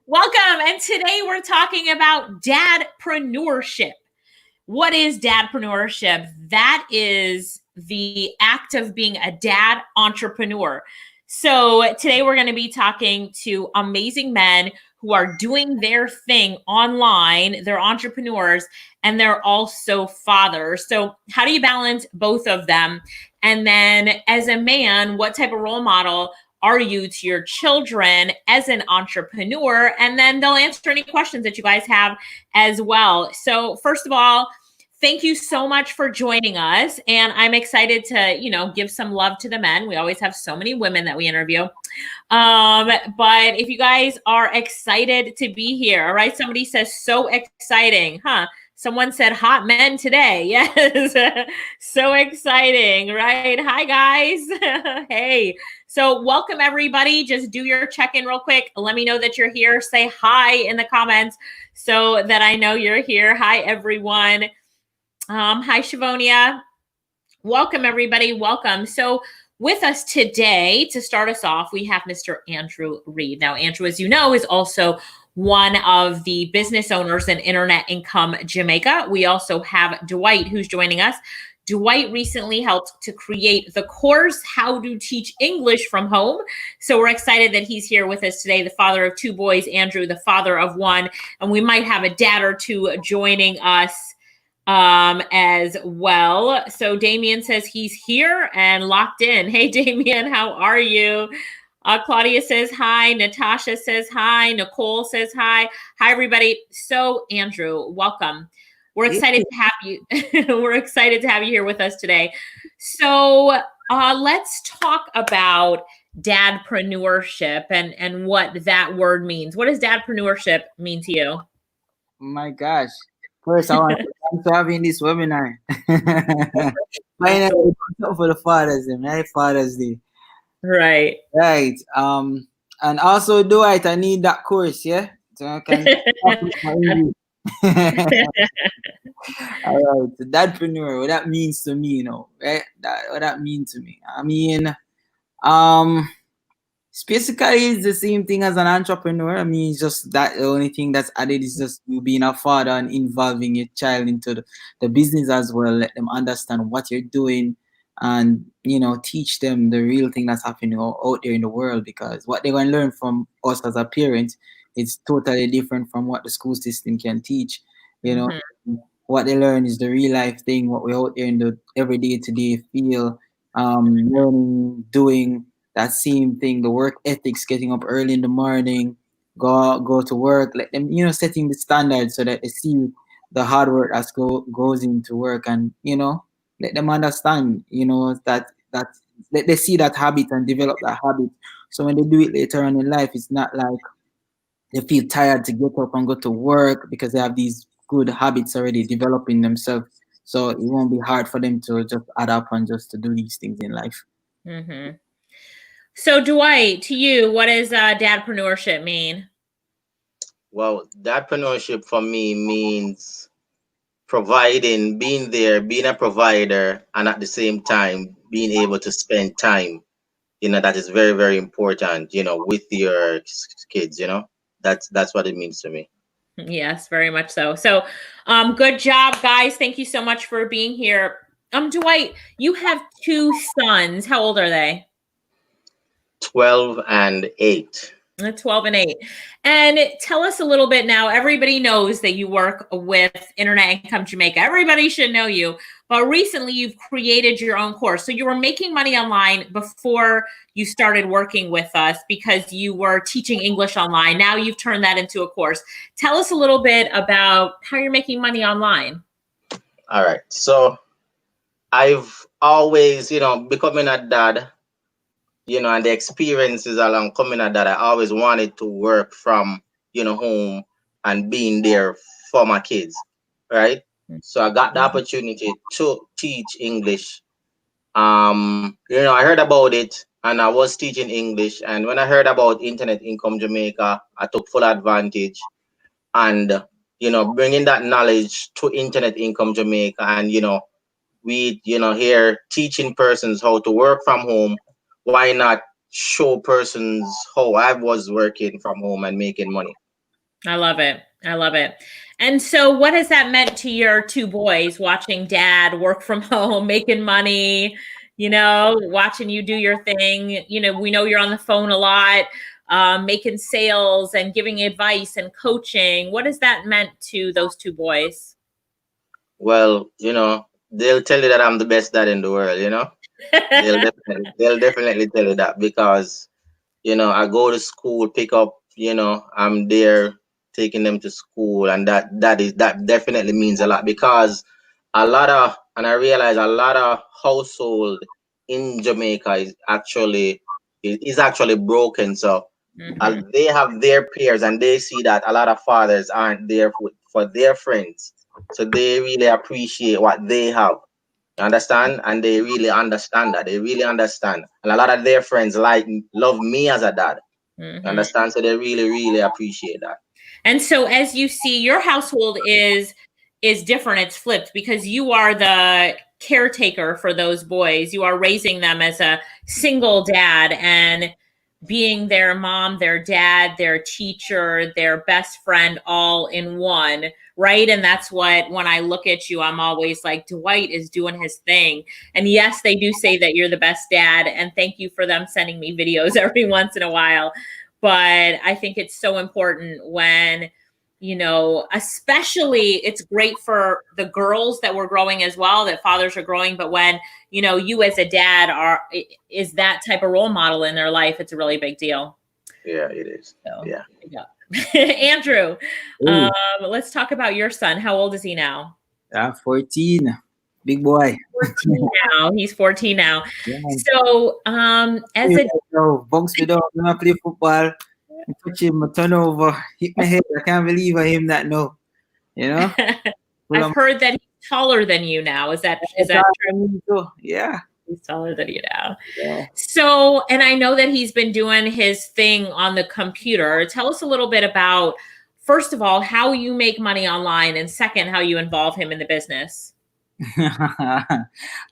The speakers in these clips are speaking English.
Welcome. And today we're talking about dadpreneurship. What is dadpreneurship? That is the act of being a dad entrepreneur. So today we're going to be talking to amazing men who are doing their thing online. They're entrepreneurs and they're also fathers. So how do you balance both of them? And then as a man, what type of role model are you to your children as an entrepreneur? And then they'll answer any questions that you guys have as well. So first of all, thank you so much for joining us. And I'm excited to, give some love to the men. We always have so many women that we interview. But if you guys are excited to be here, all right, somebody says so exciting, huh? Someone said hot men today. Yes. So exciting, right? Hi, guys. Hey. So welcome, everybody. Just do your check-in real quick. Let me know that you're here. Say hi in the comments so that I know you're here. Hi, everyone. Hi, Shavonia. Welcome, everybody. Welcome. So with us today, to start us off, we have Mr. Andrew Reed. Now, Andrew, as you know, is also one of the business owners in Internet Income Jamaica. We also have Dwight, who's joining us. Dwight recently helped to create the course, How to Teach English from Home. So we're excited that he's here with us today, the father of two boys, Andrew, the father of one, and we might have a dad or two joining us as well. So Damien says he's here and locked in. Hey, Damien, how are you? Claudia says hi. Natasha says hi. Nicole says hi. Hi, everybody. So Andrew, welcome. We're excited to have you. We're excited to have you here with us today. So let's talk about dadpreneurship and what that word means. What does dadpreneurship mean to you? Oh my gosh. First, I want to thank for having this webinar. Finally, for the Father's Day, right? Father's Day. Right. Right. And also, Dwight, I need that course, yeah? So I can all right, so dadpreneur, what that means to me, right? What that means to me. I mean, basically it's the same thing as an entrepreneur. I mean, it's just that the only thing that's added is just you being a father and involving your child into the business as well. Let them understand what you're doing and, teach them the real thing that's happening out there in the world, because what they're going to learn from us as a parent is totally different from what the school system can teach. What they learn is the real life thing, what we're out there in the everyday today feel, learning, doing that same thing, the work ethics, getting up early in the morning, go to work, let them, setting the standards so that they see the hard work that goes into work, and, let them understand, that let they see that habit and develop that habit. So when they do it later on in life, it's not like they feel tired to get up and go to work because they have these good habits already developing themselves. So it won't be hard for them to just add up and just to do these things in life. Mm-hmm. So Dwight, to you, what does dadpreneurship mean? Well, dadpreneurship for me means providing, being there, being a provider, and at the same time being able to spend time. That is very, very important. With your kids. That's what it means to me. Yes, very much so. So, good job, guys. Thank you so much for being here. Dwight, you have two sons. How old are they? 12 and 8. 12 and 8. And tell us a little bit now. Everybody knows that you work with Internet Income Jamaica. Everybody should know you. But recently you've created your own course. So you were making money online before you started working with us because you were teaching English online. Now you've turned that into a course. Tell us a little bit about how you're making money online. All right. So I've always, becoming a dad, and the experiences along coming at that, I always wanted to work from, home and being there for my kids, right? So I got the opportunity to teach English. I heard about it and I was teaching English. And when I heard about Internet Income Jamaica, I took full advantage and, bringing that knowledge to Internet Income Jamaica. And, we, here teaching persons how to work from home. Why not show persons how I was working from home and making money. I love it. I love it. And so what has that meant to your two boys, watching dad work from home, making money, watching you do your thing? We know you're on the phone a lot, making sales and giving advice and coaching. What has that meant to those two boys? Well, they'll tell you that I'm the best dad in the world, they'll definitely tell you that because, I go to school, pick up, I'm there taking them to school, and that definitely means a lot because and I realize a lot of household in Jamaica is actually broken. So Mhm. they have their peers and they see that a lot of fathers aren't there for their friends. So they really appreciate what they have. You understand? And they really understand that. They really understand. And a lot of their friends love me as a dad. You Mhm. understand? So they really, really appreciate that. And so as you see, your household is different. It's flipped because you are the caretaker for those boys. You are raising them as a single dad and being their mom, their dad, their teacher, their best friend all in one, right? And that's what, when I look at you, I'm always like, Dwight is doing his thing. And yes, they do say that you're the best dad, and thank you for them sending me videos every once in a while. But I think it's so important when, especially it's great for the girls that we're growing as well, that fathers are growing. But when, you as a dad is that type of role model in their life, it's a really big deal. Yeah, it is. So, Yeah. Andrew, Ooh. let's talk about your son. How old is he now? 14. Big boy. 14 now. He's 14 now. Yeah. So, as a bunks me down when I play football, I touch him, I turn over, hit my head. I can't believe I him that no. I've heard that he's taller than you now. Is that true? Yeah. He's taller than you now. Yeah. So, and I know that he's been doing his thing on the computer. Tell us a little bit about, first of all, how you make money online, and second, how you involve him in the business. All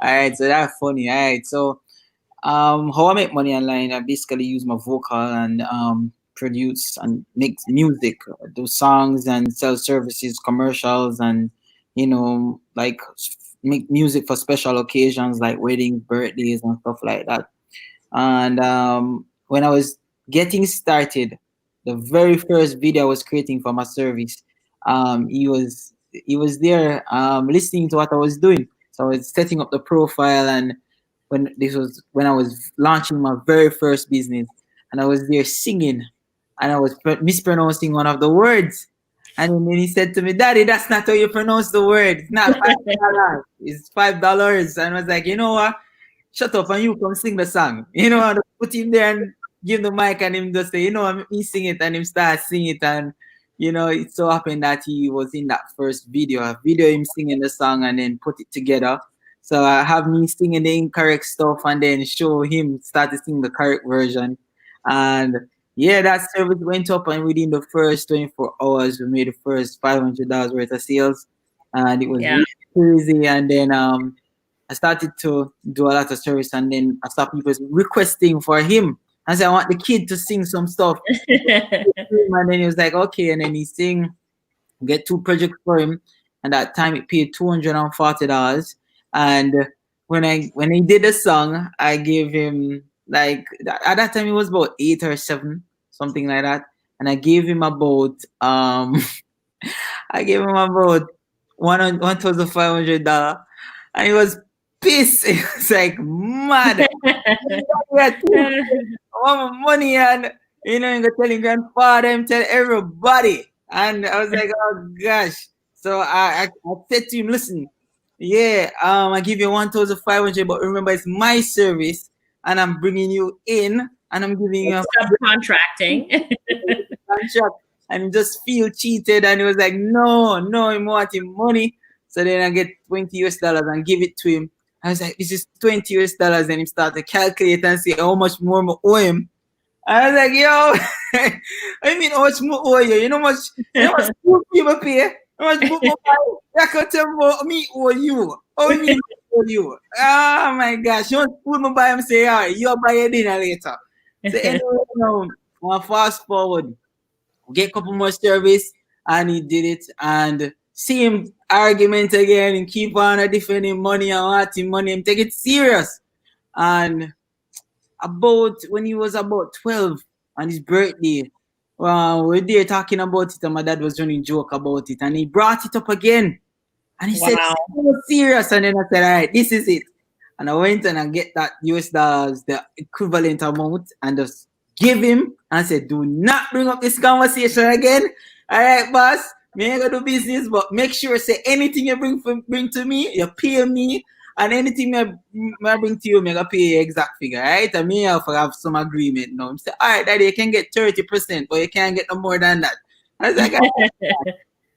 right, so that's funny. All right, so how I make money online, I basically use my vocal and produce and make music, do songs and sell services, commercials, and like make music for special occasions like weddings, birthdays, and stuff like that. And when I was getting started, the very first video I was creating for my service, he was there listening to what I was doing. So I was setting up the profile, and when I was launching my very first business, and I was there singing, and I was mispronouncing one of the words. And then he said to me, "Daddy, that's not how you pronounce the word. It's not $5. It's $5." And I was like, you know what? Shut up and you come sing the song. I put him there and give the mic and him just say, me sing it, and him start sing it. And it so happened that he was in that first video. I video him singing the song and then put it together. So I have me singing the incorrect stuff and then show him start to sing the correct version. And yeah, that service went up, and within the first 24 hours, we made the first $500 worth of sales. And it was really crazy. And then I started to do a lot of service, and then I saw people requesting for him. I said, I want the kid to sing some stuff. And then he was like, okay. And then he sing, get 2 projects for him. And that time it paid $240. And when he did the song, I gave him at that time it was about 8 or 7, something like that. And I gave him about $1,500. And he was pissed. It was like mad. I want my money, and I'm telling grandfather, I'm telling everybody. And I was like, oh gosh. So I said to him, listen, I give you 1,500, but remember it's my service, and I'm bringing you in, and I'm giving you subcontracting. contract, and just feel cheated. And he was like, no, I'm wanting money. So then I get $20 and give it to him. I was like, this is $20, and he started to calculate and say how much more I owe him. I was like, yo, I mean, how much more owe you? You know how much food people pay? How much more I can tell me owe you. How you mean owe you? Oh my gosh, you want food me buy him say, all right, you'll buy your dinner later. So anyway, fast forward, get a couple more service, and he did it, and same argument again, and keep on defending money and wanting money and take it serious. And about when he was about 12 on his birthday, we're there talking about it, and my dad was running joke about it, and he brought it up again. And he said, Wow. so serious. And then I said, all right, this is it. And I went and I get that US dollars, the equivalent amount, and just give him and said, do not bring up this conversation again. All right, boss, me ain't gonna do business, but make sure say anything you bring to me, you pay me. And anything I bring to you, I'm gonna pay you exact figure, right? And me have some agreement now. I say, all right, daddy, you can get 30%, but you can't get no more than that. I was like,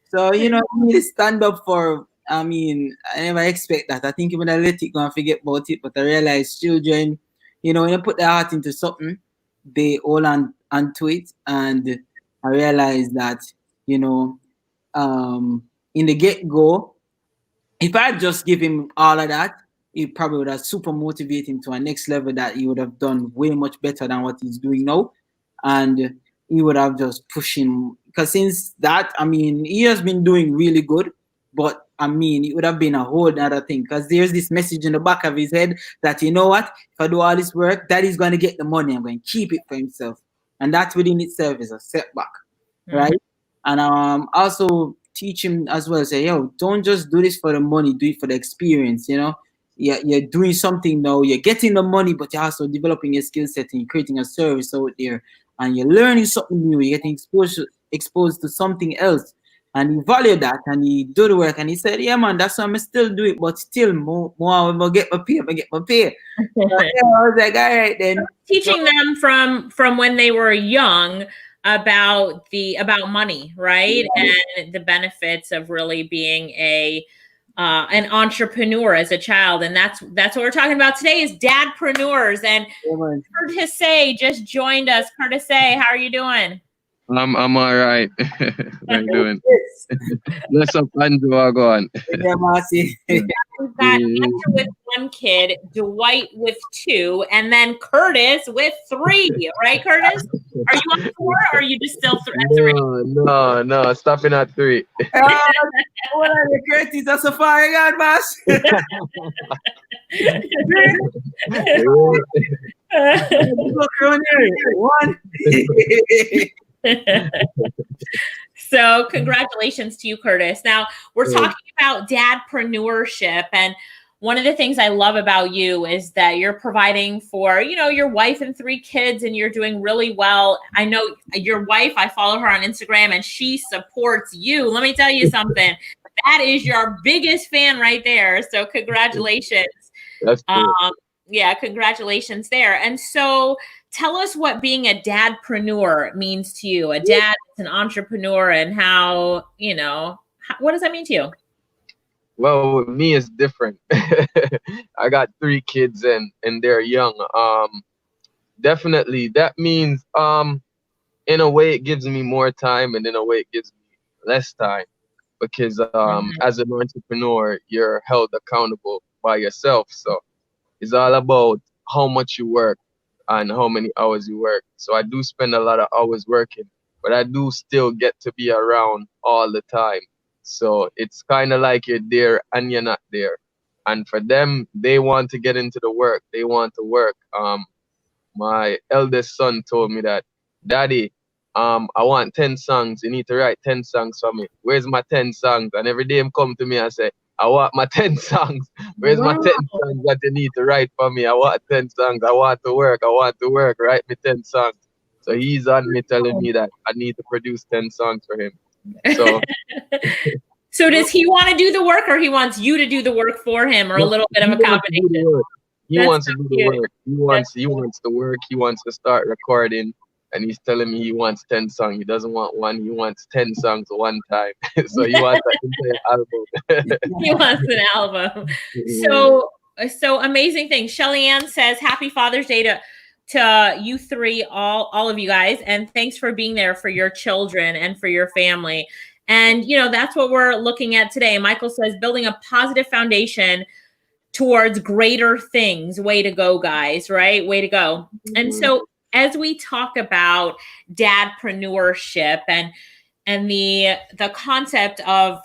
so, you know, I need to stand up for, I never expect that. I think when I let it go and forget about it, but I realize children, you know, when you put their heart into something, they all onto it. And I realized that, you know, in the get-go, if I just give him all of that, it probably would have super motivated him to a next level that he would have done way much better than what he's doing now. And he would have just pushed him. Because since that, he has been doing really good. But, it would have been a whole other thing. Because there's this message in the back of his head that, you know what? If I do all this work, daddy's going to get the money. I'm going to keep it for himself. And that within itself is a setback. Mm-hmm. Right? And also teach him as well. Say, yo, don't just do this for the money. Do it for the experience, you know? You're doing something now. You're getting the money, but you're also developing your skill set and creating a service out there. And you're learning something new. You're getting exposed to something else. And he valued that, and he do the work. And he said, yeah, man, that's why I'm still do it, but still more I get my pay. So, I was like, all right, then. Teaching them from when they were young about money, right? Yeah. And the benefits of really being an entrepreneur as a child. And that's what we're talking about today is Dadpreneurs. And Curtis just joined us. Curtis, how are you doing? I'm all right. How you doing? Let's up and go on. We've got Andrew with 1 kid, Dwight with 2, and then Curtis with 3. Right, Curtis? Are you on 4 or are you just still at 3? No, stopping at 3. What are the Curtis? That's a fire gun, boss. One. So congratulations to you, Curtis. Now we're talking about dadpreneurship, and one of the things I love about you is that you're providing for, your wife and 3 kids, and you're doing really well. I know your wife, I follow her on Instagram, and she supports you. Let me tell you something. That is your biggest fan right there. So congratulations. That's cool. Yeah, congratulations there. And so tell us what being a dadpreneur means to you. A dad is an entrepreneur, and how, what does that mean to you? Well, with me, it's different. I got 3 kids and they're young. Definitely, that means, in a way, it gives me more time, and in a way, it gives me less time. Because as an entrepreneur, you're held accountable by yourself. So it's all about how much you work and how many hours you work. So I do spend a lot of hours working, but I do still get to be around all the time. So it's kind of like you're there and you're not there. And for them, they want to get into the work. They want to work. My eldest son told me that, Daddy, I want 10 songs. You need to write 10 songs for me. Where's my 10 songs? And every day him come to me and say, I want my 10 songs. Where's my 10 songs that you need to write for me? I want 10 songs. I want to work. Write me 10 songs. So he's on me telling me that I need to produce 10 songs for him. So so does he want to do the work, or he wants you to do the work for him, or a little bit of a combination? He wants to do the work. He wants the work. He wants to start recording. And he's telling me he wants 10 songs. He doesn't want 1. He wants 10 songs one time. So he wants an entire album. He wants an album. So amazing thing. Shelly Ann says, happy Father's Day to you 3, all of you guys. And thanks for being there for your children and for your family. And, that's what we're looking at today. Michael says, building a positive foundation towards greater things. Way to go, guys, right? Way to go. And so as we talk about dadpreneurship and the concept of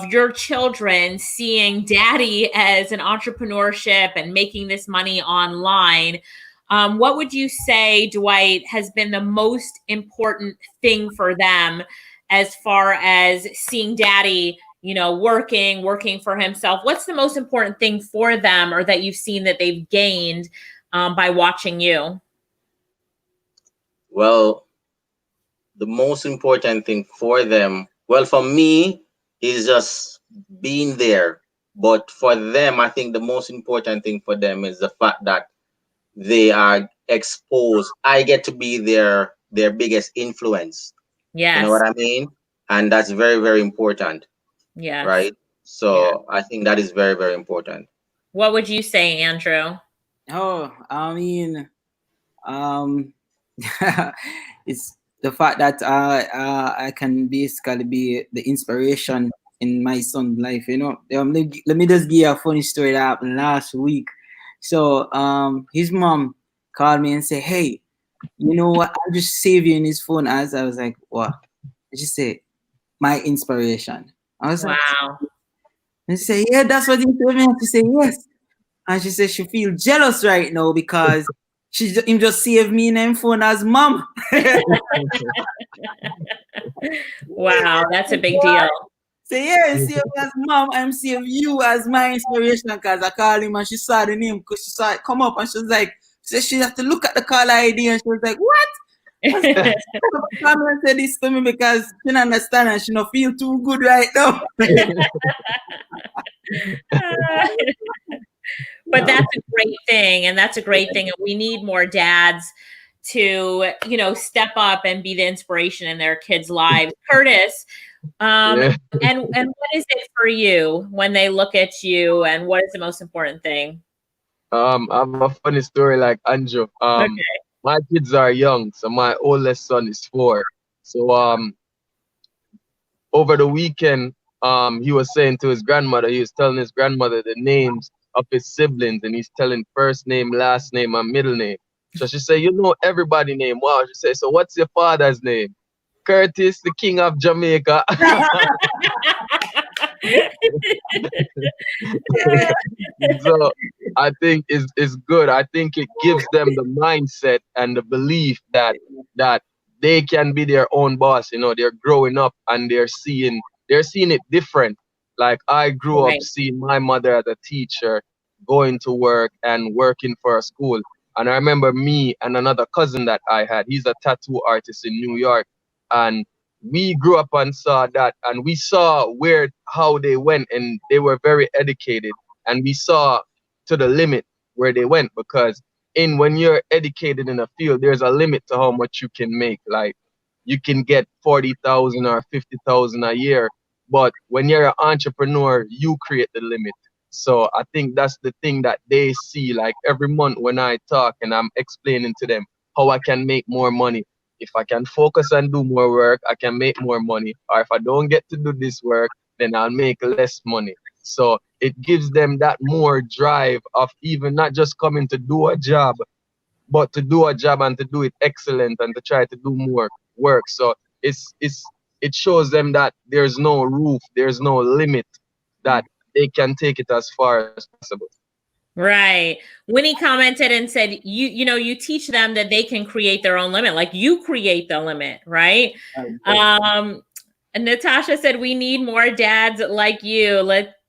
your children seeing daddy as an entrepreneurship and making this money online, what would you say, Dwight, has been the most important thing for them as far as seeing daddy, working for himself? What's the most important thing for them, or that you've seen that they've gained by watching you? Well, the most important thing for them, well, for me, is just being there. But for them, I think the most important thing for them is the fact that they are exposed. I get to be their biggest influence. You know Yes. what I mean? And that's very, very important, Yes. right? So I think that is very, very important. What would you say, Andrew? Oh, I mean, um, it's the fact that I can basically be the inspiration in my son's life. Let me just give you a funny story that happened last week. So, his mom called me and said, "Hey, you know what? I just saved you in his phone." As I was like, "What?" And she said, "My inspiration." I was like, Wow. and she said, "Yeah, that's what he told me." And she said, "Yes." And she said she feel jealous right now because him just saved me in him phone as mom. Wow, that's a big deal. Say, yeah, save me as mom, I'm save you as my inspiration, because I called him and she saw the name because she saw it come up and she was like, she had to look at the caller ID and she was like, what? Come said this to me because she don't understand and she don't feel too good right now. But that's a great thing. And that's a great thing. And we need more dads to, step up and be the inspiration in their kids' lives. Curtis, and what is it for you when they look at you, and what is the most important thing? I have a funny story like Andrew. Okay. My kids are young, so my oldest son is 4. So over the weekend, he was saying to his grandmother, he was telling his grandmother the names of his siblings, and he's telling first name, last name, and middle name. So she said, "You know everybody's name." Wow. She said, "So what's your father's name?" "Curtis, the king of Jamaica." So I think is good. I think it gives them the mindset and the belief that they can be their own boss. They're growing up and they're seeing it different. Like I grew up Right. seeing my mother as a teacher, going to work and working for a school. And I remember me and another cousin that I had. He's a tattoo artist in New York, and we grew up and saw that, and we saw how they went, and they were very educated, and we saw to the limit where they went, because when you're educated in a field, there's a limit to how much you can make. Like you can get 40,000 or 50,000 a year, but when you're an entrepreneur, you create the limit. So I think that's the thing that they see. Like every month when I talk and I'm explaining to them how I can make more money. If I can focus and do more work, I can make more money. Or if I don't get to do this work, then I'll make less money. So it gives them that more drive of even not just coming to do a job, but to do a job and to do it excellent and to try to do more work. So it shows them that there's no roof, there's no limit, that they can take it as far as possible. Right. Winnie commented and said, you teach them that they can create their own limit. Like you create the limit, right? And Natasha said, we need more dads like you.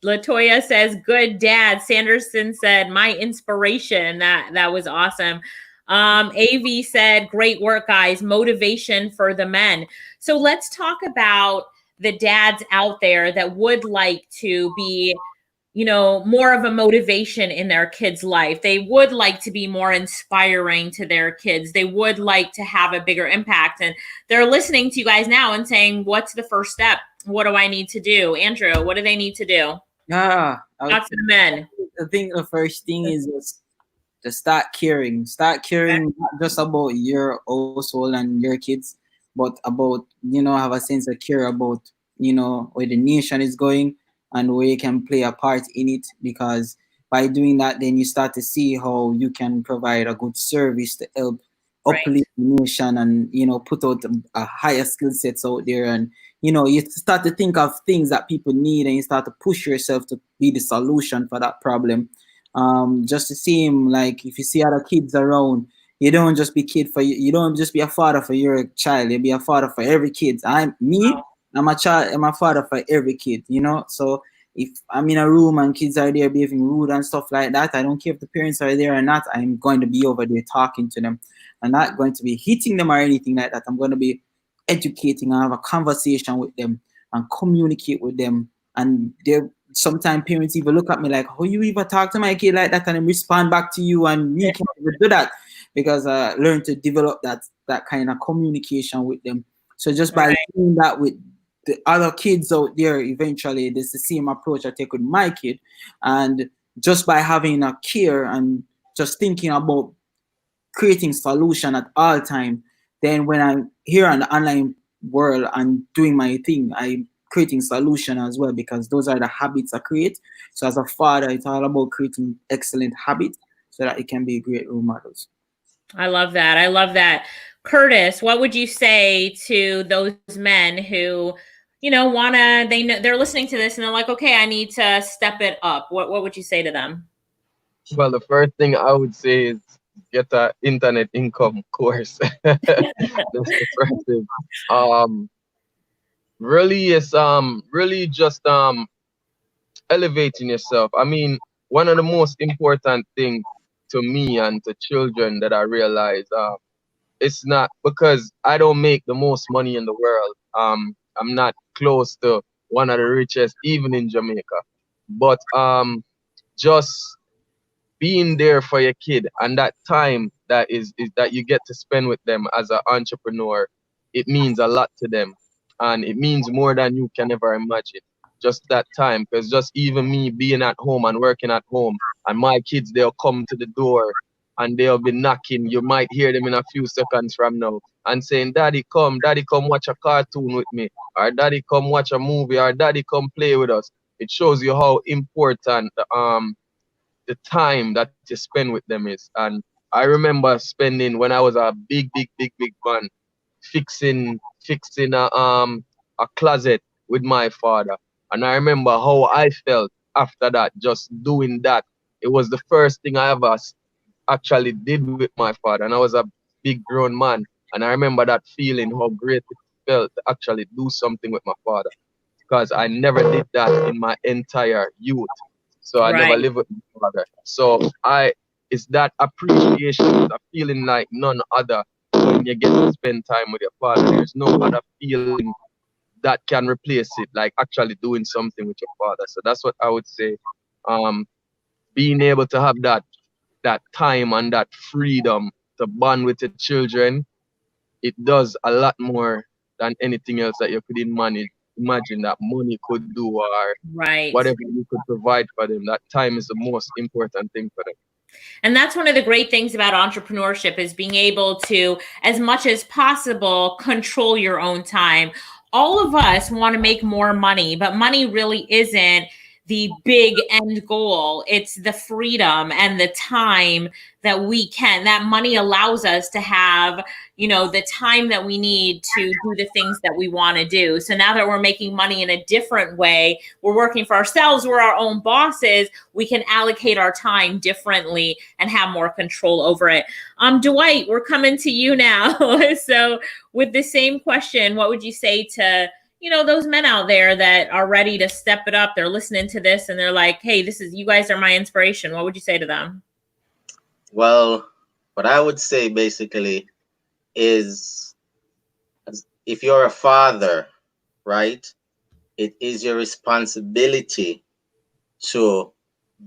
Latoya says, good dad. Sanderson said, my inspiration. That was awesome. AV said, great work, guys. Motivation for the men. So let's talk about the dads out there that would like to be, more of a motivation in their kids' life. They would like to be more inspiring to their kids. They would like to have a bigger impact. And they're listening to you guys now and saying, what's the first step? What do I need to do? Andrew, what do they need to do? Yeah. Talk to the men. I think the first thing is just to start caring. Start caring not just about your household and your kids, but about, have a sense of care about, where the nation is going and where you can play a part in it. Because by doing that, then you start to see how you can provide a good service to help Right. uplift the nation and, put out a higher skill sets out there. And, you start to think of things that people need and you start to push yourself to be the solution for that problem. Just the same, like if you see other kids around, you don't just be kid for you don't just be a father for your child, you be a father for every kid. I'm a child, I'm a father for every kid, so if I'm in a room and kids are there behaving rude and stuff like that, I don't care if the parents are there or not. I'm going to be over there talking to them. I'm not going to be hitting them or anything like that. I'm going to be educating and have a conversation with them and communicate with them. And they're sometimes parents even look at me like, how you even talk to my kid like that and then respond back to you, and me can't even do that because I learned to develop that kind of communication with them. So just by doing that with the other kids out there, eventually there's the same approach I take with my kid. And just by having a care and just thinking about creating solution at all time, then when I'm here on the online world and doing my thing, I'm creating solution as well, because those are the habits I create. So as a father, it's all about creating excellent habits so that it can be great role models. I love that. I love that. Curtis, what would you say to those men who, they're listening to this and they're like, okay, I need to step it up. What would you say to them? Well, the first thing I would say is get an internet income course. That's the first thing. Really is really just elevating yourself. I mean, one of the most important things to me and to children that I realize, it's not because I don't make the most money in the world. I'm not close to one of the richest, even in Jamaica. But just being there for your kid and that time that is that you get to spend with them as an entrepreneur, it means a lot to them, and it means more than you can ever imagine. Just that time, because just even me being at home and working at home, and my kids, they'll come to the door and they'll be knocking. You might hear them in a few seconds from now and saying, daddy come watch a cartoon with me, or daddy come watch a movie, or daddy come play with us. It shows you how important the time that you spend with them is. And I remember spending, when I was a big man, fixing a closet with my father. And I remember how I felt after that, just doing that. It was the first thing I ever actually did with my father. And I was a big grown man. And I remember that feeling, how great it felt to actually do something with my father. Because I never did that in my entire youth. So I never lived with my father. So it's that appreciation, a feeling like none other when you get to spend time with your father. There's no other feeling that can replace it, like actually doing something with your father. So that's what I would say. Being able to have that time and that freedom to bond with your children, it does a lot more than anything else that you could imagine that money could do, or whatever you could provide for them. That time is the most important thing for them. And that's one of the great things about entrepreneurship, is being able to, as much as possible, control your own time. All of us want to make more money, but money really isn't the big end goal. It's the freedom and the time that money allows us to have, the time that we need to do the things that we want to do. So now that we're making money in a different way, we're working for ourselves, we're our own bosses, we can allocate our time differently and have more control over it. Dwight, we're coming to you now. So with the same question, what would you say to those men out there that are ready to step it up? They're listening to this and they're like, hey, you guys are my inspiration. What would you say to them? Well, what I would say basically is, if you're a father, right, it is your responsibility to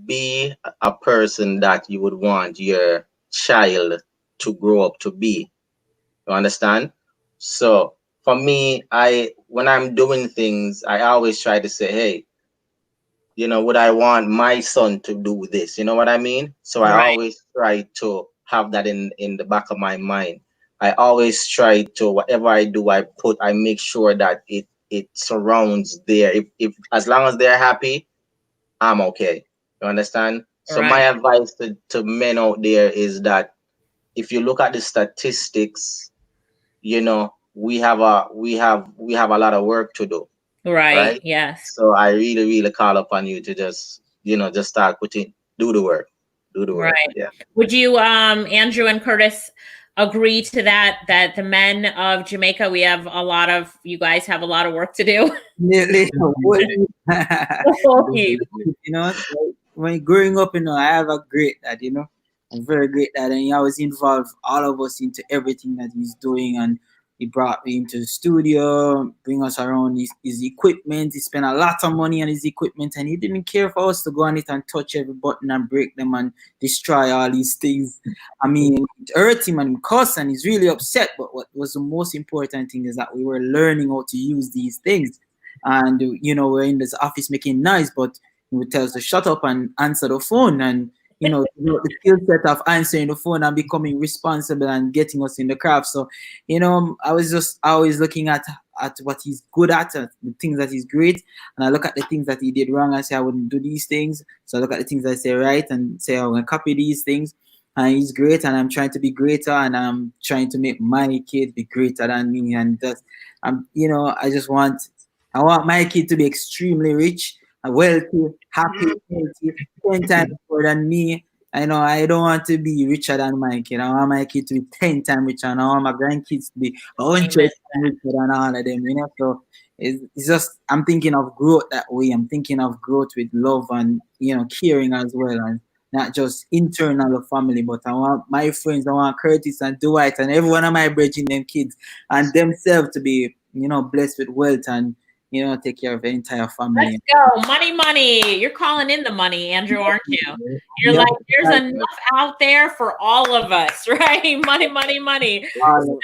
be a person that you would want your child to grow up to be. You understand? So for me, when I'm doing things, I always try to say, hey, would I want my son to do this? You know what I mean? So I always try to have that in the back of my mind. I always try to, whatever I do, I make sure that it surrounds there. If as long as they're happy, I'm okay. You understand? So my advice to men out there is that if you look at the statistics, you know, we have a lot of work to do, Right. right? Yes. So I really, really call upon you to just, just start do the work, Right. Yeah. Would you, Andrew and Curtis, agree to that the men of Jamaica, you guys have a lot of work to do? Definitely. Oh, Heath. You know, like, when growing up, I have a great dad, a very great dad, and he always involved all of us into everything that he's doing. And he brought me into the studio, bring us around his equipment. He spent a lot of money on his equipment, and he didn't care for us to go on it and touch every button and break them and destroy all these things. I mean, it hurt him and cussed, and he's really upset. But what was the most important thing is that we were learning how to use these things. And we're in this office making noise, but he would tell us to shut up and answer the phone. And the skill set of answering the phone and becoming responsible and getting us in the craft. So I was just always looking at what he's good at, the things that he's great, and I look at the things that he did wrong and say I wouldn't do these things. So I look at the things I say right and say I'm gonna copy these things. And he's great, and I'm trying to be greater, and I'm trying to make my kid be greater than me. And that's, I want my kid to be extremely rich, wealthy, happy, healthy, 10 times more than me. I don't want to be richer than my kid. I want my kid to be 10 times richer, and I want my grandkids to be 100 times richer than all of them. So it's just, I'm thinking of growth that way. I'm thinking of growth with love and caring as well, and not just internal family, but I want my friends, I want Curtis and Dwight and every one of my bridging them kids and themselves to be, blessed with wealth and take care of the entire family. Let's go. Money. You're calling in the money, Andrew, aren't you? You're like, there's enough out there for all of us, right? Money. So,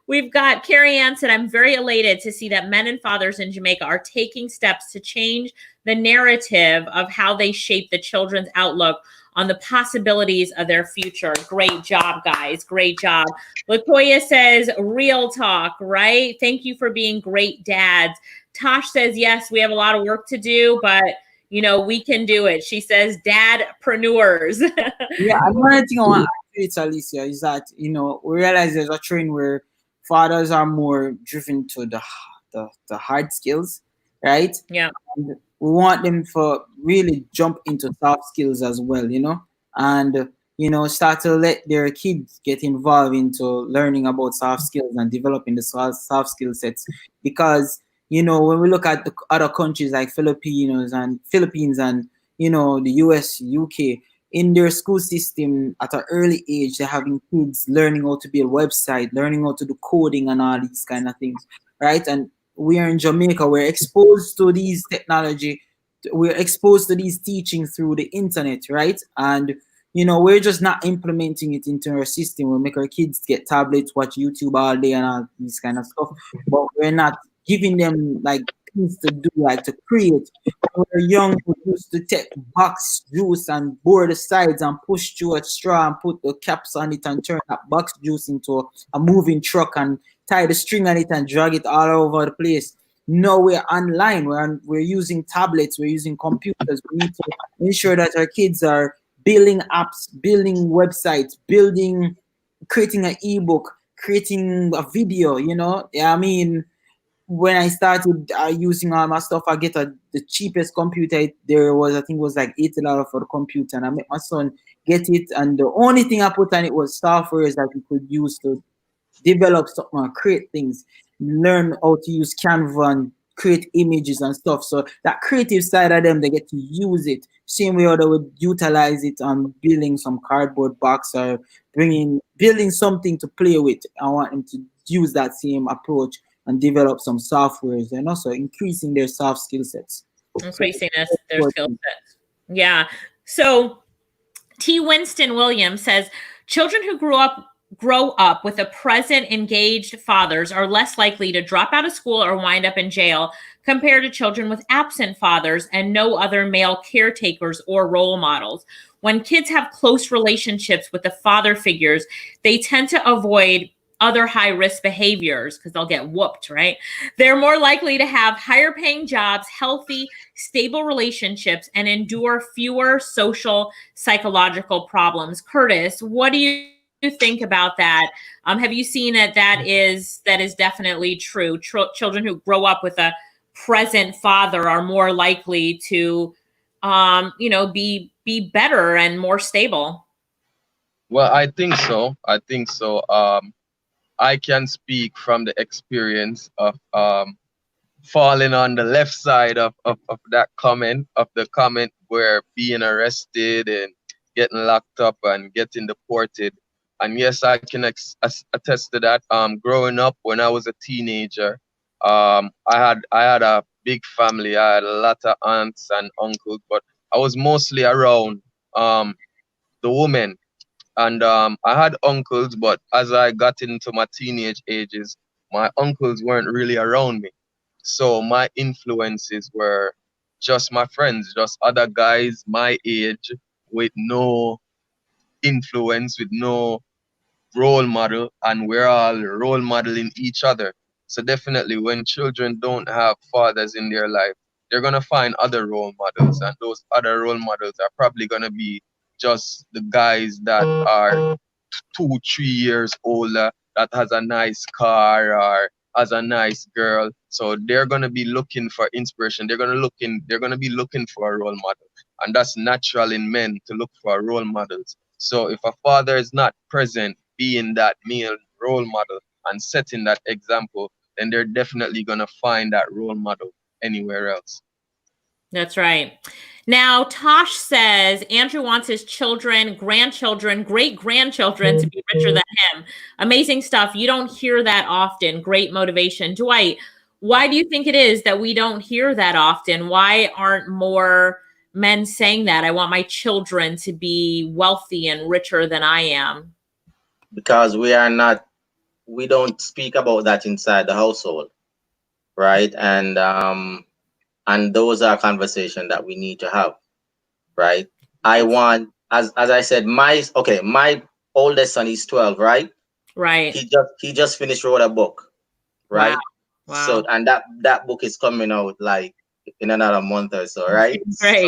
we've got Carrie Ann said, I'm very elated to see that men and fathers in Jamaica are taking steps to change the narrative of how they shape the children's outlook on the possibilities of their future. Great job, guys. Great job. Latoya says, real talk, right? Thank you for being great dads. Tosh says, yes, we have a lot of work to do, but we can do it. She says, dadpreneurs. Yeah, another thing I want to add to it, Alicia, is that, we realize there's a trend where fathers are more driven to the hard skills, right? Yeah. And we want them to really jump into soft skills as well, and start to let their kids get involved into learning about soft skills and developing the soft skill sets. Because when we look at the other countries like Philippines and the US, UK, in their school system at an early age, they're having kids learning how to build website, learning how to do coding and all these kind of things, right? And we are in Jamaica, we're exposed to these technology, we're exposed to these teachings through the internet, right? And we're just not implementing it into our system. We make our kids get tablets, watch YouTube all day and all this kind of stuff, but we're not giving them like things to do, like to create. When we were young, we used to take box juice and bore the sides and push through a straw and put the caps on it and turn that box juice into a moving truck and tie the string on it and drag it all over the place. No, we're online. We're using tablets. We're using computers. We need to ensure that our kids are building apps, building websites, creating an ebook, creating a video. I mean, when I started using all my stuff, I get the cheapest computer there was. I think it was like $80 for the computer, and I made my son get it. And the only thing I put on it was software that we could use to develop something, create things, learn how to use Canva and create images and stuff. So that creative side of them, they get to use it. Same way how they would utilize it on building some cardboard box or building something to play with. I want them to use that same approach and develop some softwares and also increasing their soft skill sets. Increasing their skill sets. Yeah. So T. Winston Williams says, children who grow up with a present engaged fathers are less likely to drop out of school or wind up in jail compared to children with absent fathers and no other male caretakers or role models. When kids have close relationships with the father figures, they tend to avoid other high risk behaviors because they'll get whooped, right? They're more likely to have higher paying jobs, healthy, stable relationships, and endure fewer social, psychological problems. Curtis, what do you think about that? Have you seen that is definitely true? Children who grow up with a present father are more likely to, be better and more stable. Well, I think so. I can speak from the experience of falling on the left side of that comment, of the comment where being arrested and getting locked up and getting deported. And yes, I can attest to that. Growing up when I was a teenager, I had a big family. I had a lot of aunts and uncles, but I was mostly around the women. And I had uncles, but as I got into my teenage ages, my uncles weren't really around me. So my influences were just my friends, just other guys my age with no influence, with no role model, and we're all role modeling each other. So definitely when children don't have fathers in their life, they're gonna find other role models, and those other role models are probably gonna be just the guys that are 2, 3 years older, that has a nice car or has a nice girl. So they're gonna be looking for inspiration. They're gonna be looking for a role model. And that's natural in men to look for role models. So if a father is not present, being that male role model and setting that example, then they're definitely gonna find that role model anywhere else. That's right. Now, Tosh says Andrew wants his children, grandchildren, great-grandchildren to be richer than him. Amazing stuff. You don't hear that often. Great motivation. Dwight, why do you think it is that we don't hear that often? Why aren't more men saying that? I want my children to be wealthy and richer than I am. Because we don't speak about that inside the household, right? And those are conversations that we need to have, right? I want, as I said, my oldest son is 12, right? Right. He just finished wrote a book, right? Wow. So and that book is coming out like in another month or so, right? Great.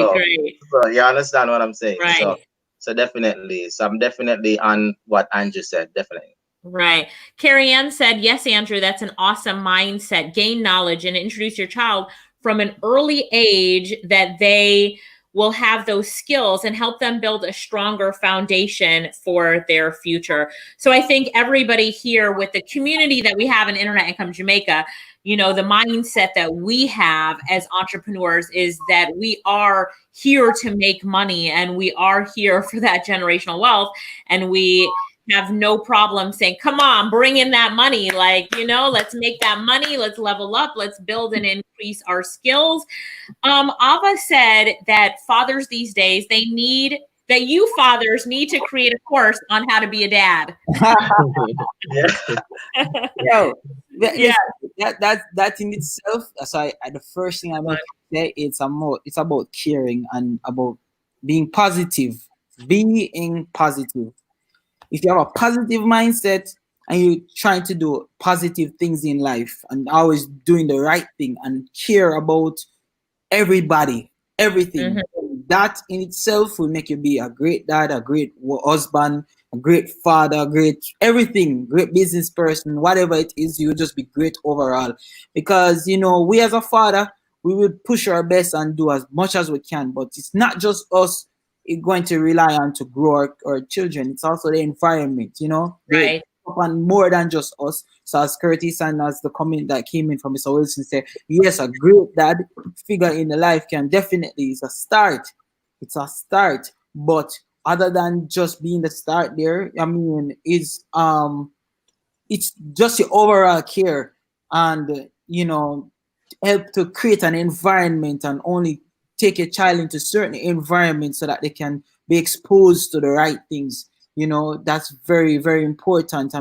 So you understand what I'm saying? Right. So definitely. So I'm definitely on what Andrew said, definitely. Right. Carrie Ann said, yes, Andrew, that's an awesome mindset. Gain knowledge and introduce your child from an early age that they will have those skills and help them build a stronger foundation for their future. So I think everybody here with the community that we have in Internet Income Jamaica, the mindset that we have as entrepreneurs is that we are here to make money and we are here for that generational wealth. And we have no problem saying, come on, bring in that money. Let's make that money. Let's level up. Let's build and increase our skills. Ava said that fathers these days, you fathers need to create a course on how to be a dad. That in itself. So the first thing I want to say it's about caring and about being positive. Being positive. If you have a positive mindset and you're trying to do positive things in life and always doing the right thing and care about everybody, everything, that in itself will make you be a great dad, a great husband, a great father, great everything, great business person, whatever it is, you'll just be great overall. Because, we as a father, we will push our best and do as much as we can, but it's not just us going to rely on to grow our children. It's also the environment, Right. And more than just us. So as Curtis and as the comment that came in from Mr. Wilson said, yes, a great dad figure in the life can definitely, it's a start. But other than just being the start there, it's just your overall care and help to create an environment and only take a child into certain environments so that they can be exposed to the right things. That's very, very important.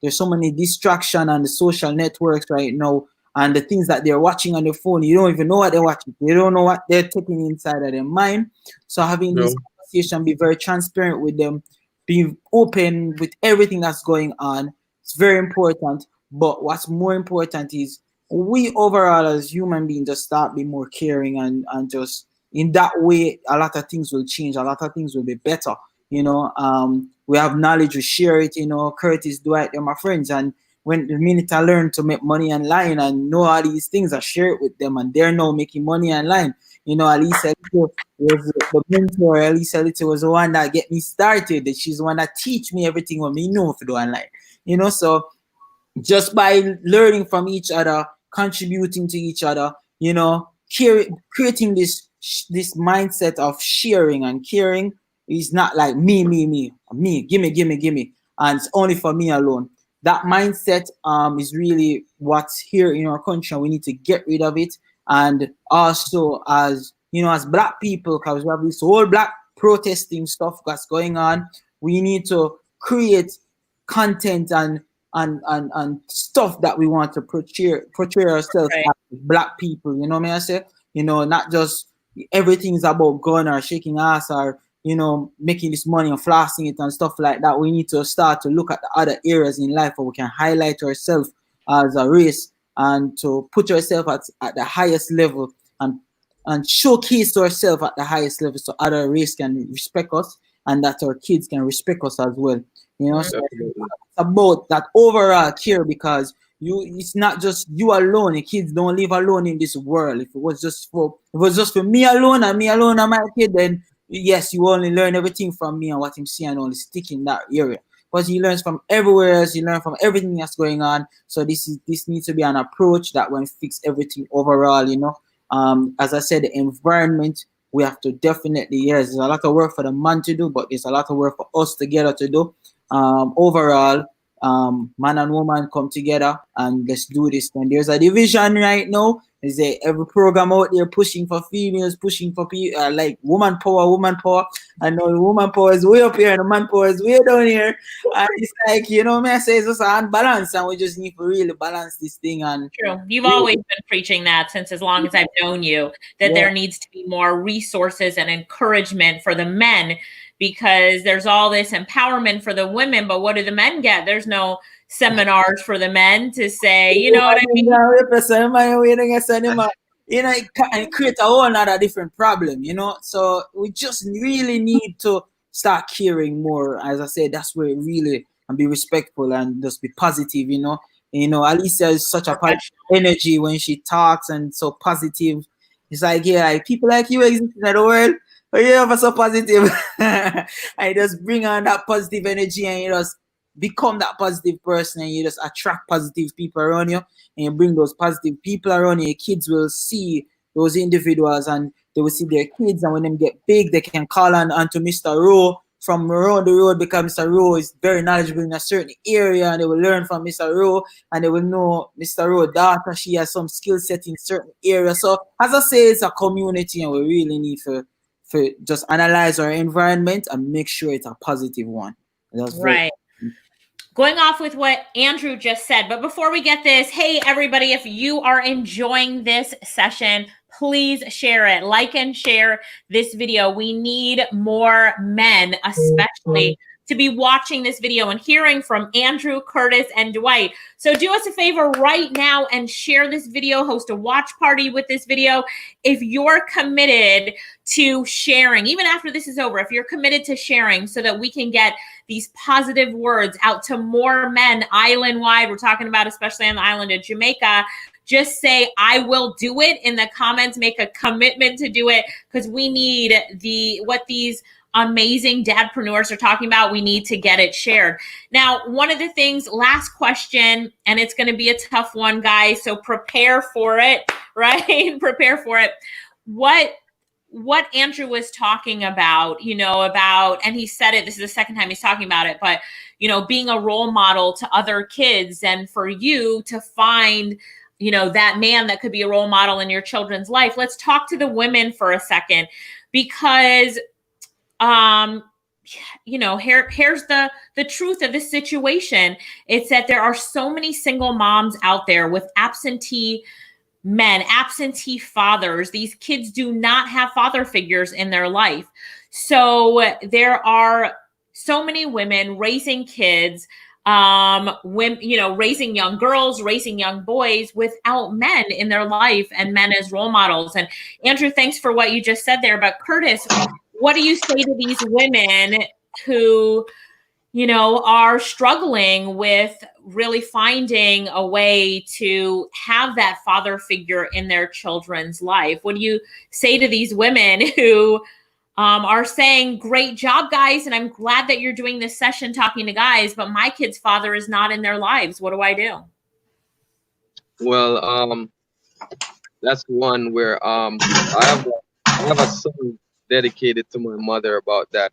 There's so many distractions on the social networks right now, and the things that they're watching on their phone, you don't even know what they're watching. They don't know what they're taking inside of their mind. So having this conversation, be very transparent with them, be open with everything that's going on, It's very important. But what's more important is we overall as human beings just start being more caring, and just in that way a lot of things will change, a lot of things will be better. We have knowledge, we share it. Curtis, Dwight, they're my friends, and when the minute I learned to make money online and know all these things, I share it with them, and they're now making money online. Alicia Little was the mentor. Alicia Little was the one that get me started. She's the one that teach me everything what me know to do online. So just by learning from each other, contributing to each other, creating this mindset of sharing and caring is not like me, gimme, and it's only for me alone. That mindset is really what's here in our country, and we need to get rid of it. And also, as as Black people, because we have this whole Black protesting stuff that's going on, we need to create content and stuff that we want to portray ourselves Right. as Black people. You know what I say? Not just everything is about gun or shaking ass or making this money and flossing it and stuff like that. We need to start to look at the other areas in life where we can highlight ourselves as a race, and to put yourself at the highest level, and showcase ourselves at the highest level, so other race can respect us, and that our kids can respect us as well. So Definitely. it's about that overall care, because it's not just you alone. The kids don't live alone in this world. If it was just for me alone and my kid, then yes, you only learn everything from me and what him see, and only stick in that area. But he learns from everywhere else. He learns from everything that's going on. So this needs to be an approach that will fix everything overall. As I said, the environment, we have to definitely, yes, there's a lot of work for the man to do, but there's a lot of work for us together to do. Overall, man and woman come together and let's do this. And there's a division right now. Is there every program out there pushing for females, pushing for people, like woman power. I know the woman power is way up here and the man power is way down here. And it's like, I say it's just an unbalance, and we just need to really balance this thing. And True. You've always been preaching that since as long as I've known you, that there needs to be more resources and encouragement for the men, because there's all this empowerment for the women, but what do the men get? There's no seminars for the men to say, you know what I mean? It creates a whole other different problem, So we just really need to start caring more. As I said, that's where it really, and be respectful and just be positive, Alicia is such a positive energy when she talks, and so positive. It's like, like people like you exist in the world. But you're so positive. I just bring on that positive energy, and you just become that positive person, and you just attract positive people around you, and you bring those positive people around you. Your kids will see those individuals, and they will see their kids, and when them get big, they can call onto Mr. Rowe from around the road, because Mr. Rowe is very knowledgeable in a certain area, and they will learn from Mr. Rowe, and they will know Mr. Rowe's daughter, she has some skill set in certain areas. So as I say, it's a community, and we really need to just analyze our environment and make sure it's a positive one. That's right. Going off with what Andrew just said, but before we get this, hey everybody, if you are enjoying this session, please share it, like and share this video. We need more men, especially, to be watching this video and hearing from Andrew, Curtis, and Dwight. So do us a favor right now and share this video, host a watch party with this video. If you're committed to sharing, even after this is over, if you're committed to sharing so that we can get these positive words out to more men island-wide, we're talking about especially on the island of Jamaica, just say, I will do it in the comments, make a commitment to do it, because we need what these amazing dadpreneurs are talking about. We need to get it shared. Now, one of the things, last question, and it's going to be a tough one, guys, so prepare for it, right? Prepare for it. What Andrew was talking about, and he said it, this is the second time he's talking about it, but, being a role model to other kids, and for you to find, that man that could be a role model in your children's life. Let's talk to the women for a second, because here's the truth of this situation. It's that there are so many single moms out there with absentee men, absentee fathers. These kids do not have father figures in their life. So there are so many women raising kids women, raising young girls, raising young boys without men in their life and men as role models. And Andrew, thanks for what you just said there. But Curtis, what do you say to these women who, are struggling with really finding a way to have that father figure in their children's life? What do you say to these women who are saying, great job, guys, and I'm glad that you're doing this session talking to guys, but my kid's father is not in their lives. What do I do? Well, that's one where I have a song dedicated to my mother about that.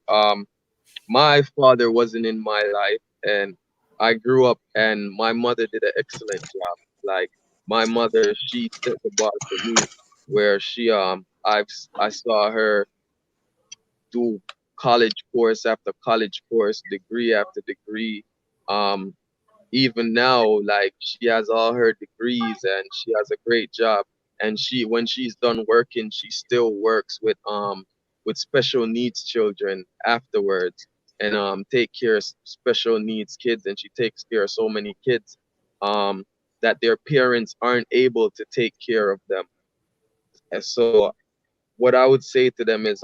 My father wasn't in my life, and I grew up, and my mother did an excellent job. Like, my mother, she set the bar for me, where I saw her do college course after college course, degree after degree. Um, Even now, like, she has all her degrees and she has a great job. And when she's done working, she still works with special needs children afterwards, and take care of special needs kids. And she takes care of so many kids um that their parents aren't able to take care of them. And so what I would say to them is,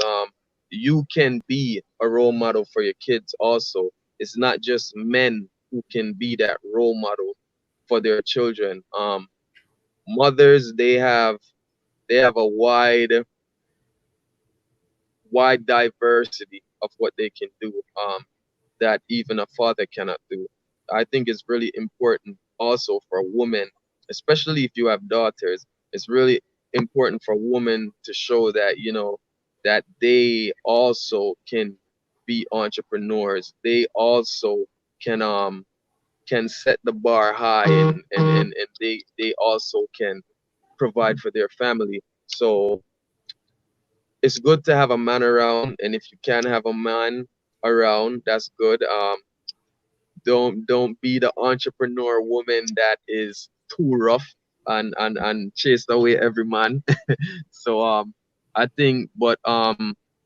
you can be a role model for your kids also. It's not just men who can be that role model for their children. Mothers, they have a wide diversity of what they can do, that even a father cannot do. I think it's really important also for women, especially if you have daughters. It's really important for women to show that, that they also can be entrepreneurs. They also can set the bar high, and they also can provide for their family. So it's good to have a man around, and if you can have a man around, that's good. Don't be the entrepreneur woman that is too rough and chase away every man. So I think, but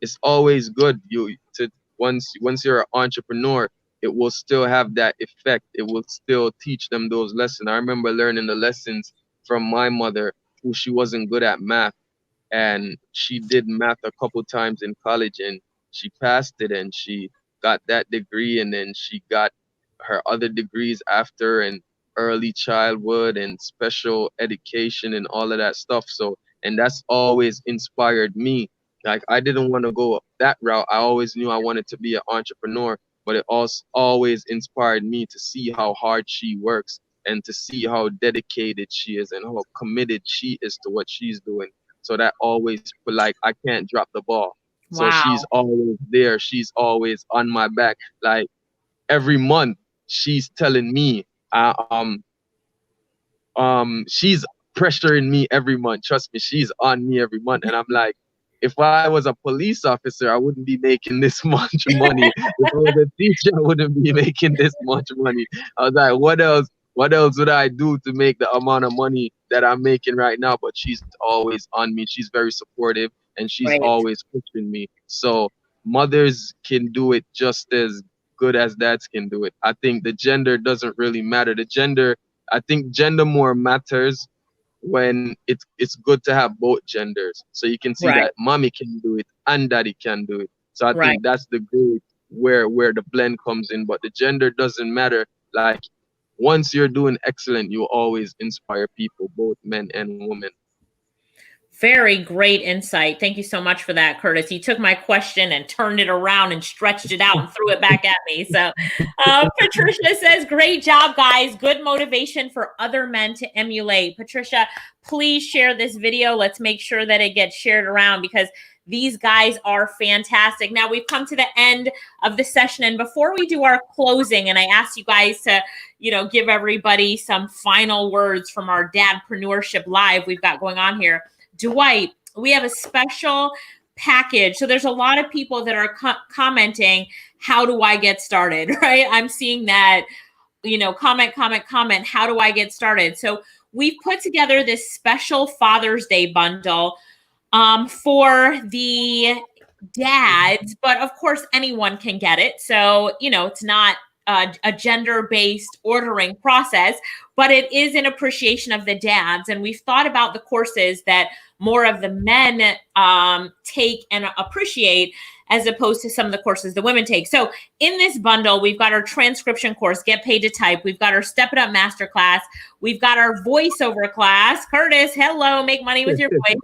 it's always good you to once you're an entrepreneur, it will still have that effect. It will still teach them those lessons. I remember learning the lessons from my mother, who she wasn't good at math, and she did math a couple times in college, and she passed it, and she got that degree, and then she got her other degrees after, and early childhood and special education and all of that stuff. So, and that's always inspired me. Like, I didn't want to go that route. I always knew I wanted to be an entrepreneur, but it also always inspired me to see how hard she works and to see how dedicated she is and how committed she is to what she's doing. So that always, like, I can't drop the ball. So Wow. she's always there. She's always on my back. Like, every month she's telling me, she's pressuring me every month. Trust me, she's on me every month. And I'm like, if I was a police officer, I wouldn't be making this much money. If I was a teacher, I wouldn't be making this much money. I was like, what else? What else would I do to make the amount of money that I'm making right now? But she's always on me. She's very supportive, and she's Right. always pushing me. So mothers can do it just as good as dads can do it. I think the gender doesn't really matter. I think gender more matters when it's good to have both genders, so you can see Right. that mommy can do it and daddy can do it. So I Right. think that's the great where the blend comes in. But the gender doesn't matter. Like, once you're doing excellent, you always inspire people, both men and women. Very great insight. Thank you so much for that, Curtis. You took my question and turned it around and stretched it out and threw it back at me. So Patricia says, great job, guys. Good motivation for other men to emulate. Patricia, please share this video. Let's make sure that it gets shared around, because these guys are fantastic. Now, we've come to the end of the session. And before we do our closing, and I asked you guys to, give everybody some final words from our Dadpreneurship Live we've got going on here. Dwight, we have a special package. So there's a lot of people that are commenting, how do I get started, right? I'm seeing that, comment. How do I get started? So we've put together this special Father's Day bundle for the dads, but of course anyone can get it. So, it's not a gender-based ordering process, but it is an appreciation of the dads. And we've thought about the courses that more of the men take and appreciate, as opposed to some of the courses the women take. So in this bundle, we've got our transcription course, Get Paid to Type. We've got our Step It Up Masterclass. We've got our voiceover class. Curtis, hello, make money with your voice.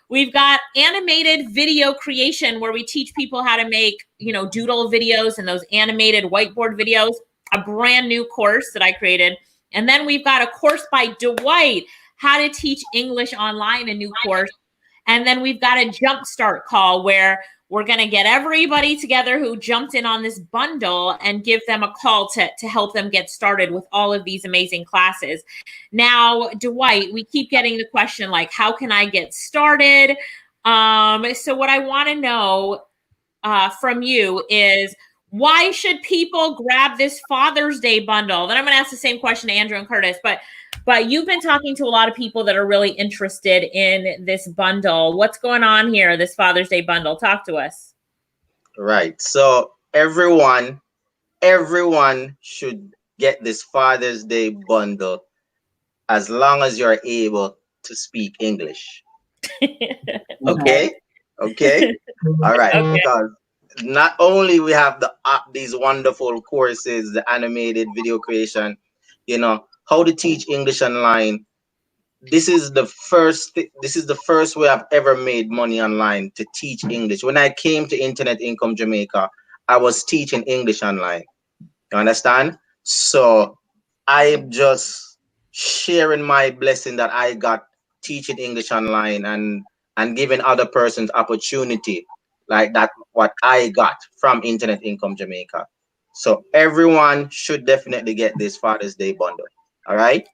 We've got animated video creation, where we teach people how to make, doodle videos and those animated whiteboard videos, a brand new course that I created. And then we've got a course by Dwight, How to Teach English Online, a new course. And then we've got a jumpstart call where we're going to get everybody together who jumped in on this bundle and give them a call to help them get started with all of these amazing classes. Now, Dwight, we keep getting the question, like, how can I get started? So what I want to know from you is, why should people grab this Father's Day bundle? Then I'm going to ask the same question to Andrew and Curtis, but you've been talking to a lot of people that are really interested in this bundle. What's going on here, this Father's Day bundle? Talk to us. Right. So everyone should get this Father's Day bundle as long as you're able to speak English. Okay? Okay? All right. Okay. Because not only we have these wonderful courses, the animated video creation, how to teach English online. This is the first way I've ever made money online, to teach English. When I came to Internet Income Jamaica, I was teaching English online. You understand? So I'm just sharing my blessing that I got teaching English online and giving other persons opportunity like that, what I got from Internet Income Jamaica. So everyone should definitely get this Father's Day bundle. All right?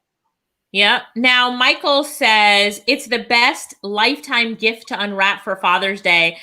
Yeah. Now, Michael says it's the best lifetime gift to unwrap for Father's Day.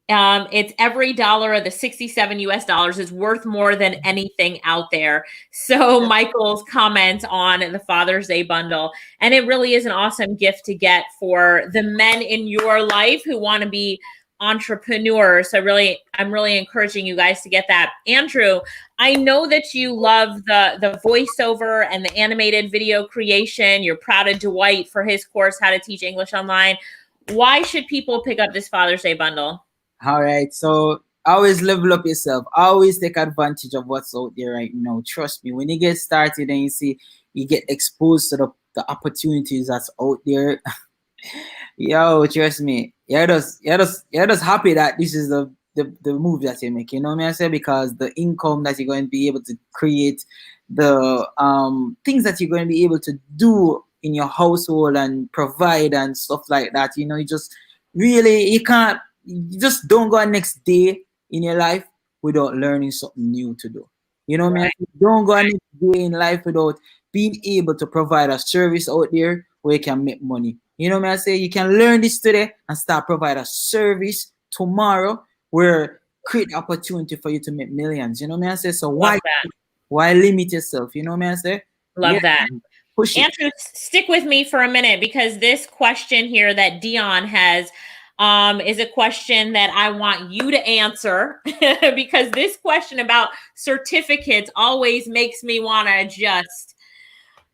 It's every dollar of the 67 US dollars is worth more than anything out there. So Michael's comment on the Father's Day bundle, and it really is an awesome gift to get for the men in your life who want to be entrepreneurs. So I'm really encouraging you guys to get that. Andrew, I know that you love the voiceover and the animated video creation. You're proud of Dwight for his course, How to Teach English Online. Why should people pick up this Father's Day bundle? All right. So always level up yourself. Always take advantage of what's out there right now. Trust me, when you get started and you get exposed to the opportunities that's out there, yo, trust me, you're just happy that this is the move that you're making. You know what I say? Because the income that you're going to be able to create, the things that you're going to be able to do in your household and provide and stuff like that. You just really, you just don't go next day in your life without learning something new to do. You know what I mean? Don't go next day in life without being able to provide a service out there where you can make money. You know what I say? You can learn this today and start provide a service tomorrow where create opportunity for you to make millions. You know what I say? So why limit yourself? You know what I say? Love that. Push it. Andrew, stick with me for a minute, because this question here that Dion has is a question that I want you to answer, because this question about certificates always makes me want to just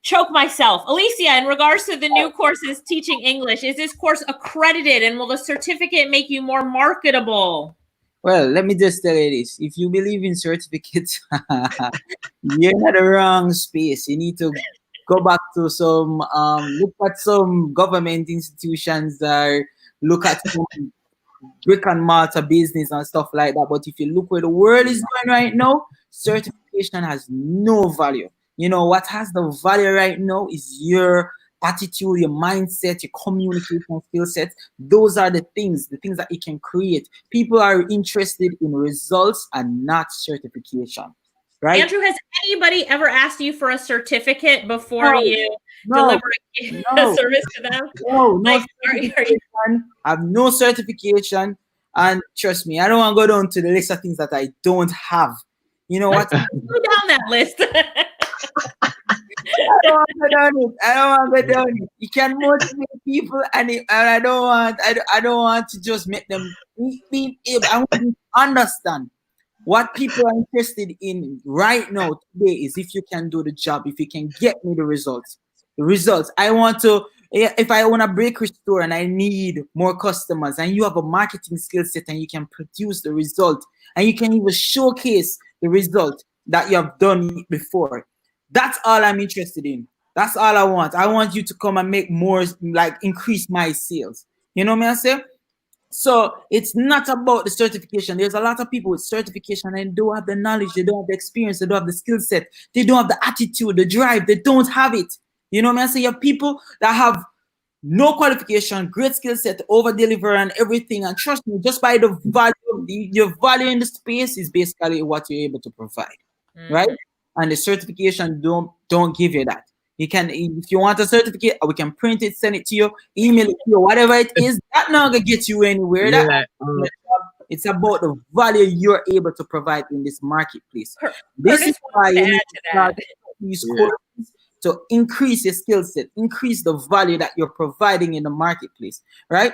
choke myself. Alicia, in regards to the new courses teaching English, is this course accredited, and will the certificate make you more marketable? Well, let me just tell you this. If you believe in certificates, you're in the wrong space. You need to go back to some, look at some government institutions, or look at some brick and mortar business and stuff like that. But if you look where the world is going right now, certification has no value. What has the value right now is your attitude, your mindset, your communication skill set. Those are the things that you can create. People are interested in results and not certification, right? Andrew, has anybody ever asked you for a certificate before you deliver a service to them? No certification. I have no certification, and trust me, I don't want to go down to the list of things that I don't have. You know what? Go down that list. I don't want to go down it. You can motivate people, and I don't want to just make them be able. I want them to understand What people are interested in right now today is if you can do the job, if you can get me the results. The results. I want to, if I own a bakery store and I need more customers, and you have a marketing skill set and you can produce the result, and you can even showcase the result that you have done before. That's all I'm interested in. That's all I want. I want you to come and make more, like increase my sales. You know what I say? So it's not about the certification. There's a lot of people with certification and they don't have the knowledge, they don't have the experience, they don't have the skill set, they don't have the attitude, the drive, they don't have it. You know what I say? You have people that have no qualification, great skill set, over deliver and everything. And trust me, just by the value, your value in the space is basically what you're able to provide, right? And the certification don't give you that. You can, if you want a certificate, we can print it, send it to you, email it to you, whatever it is. That not gonna get you anywhere. Yeah. It's about the value you're able to provide in this marketplace. This Curtis is why wants to you need add to to start that. these courses to increase your skill set, increase the value that you're providing in the marketplace, right?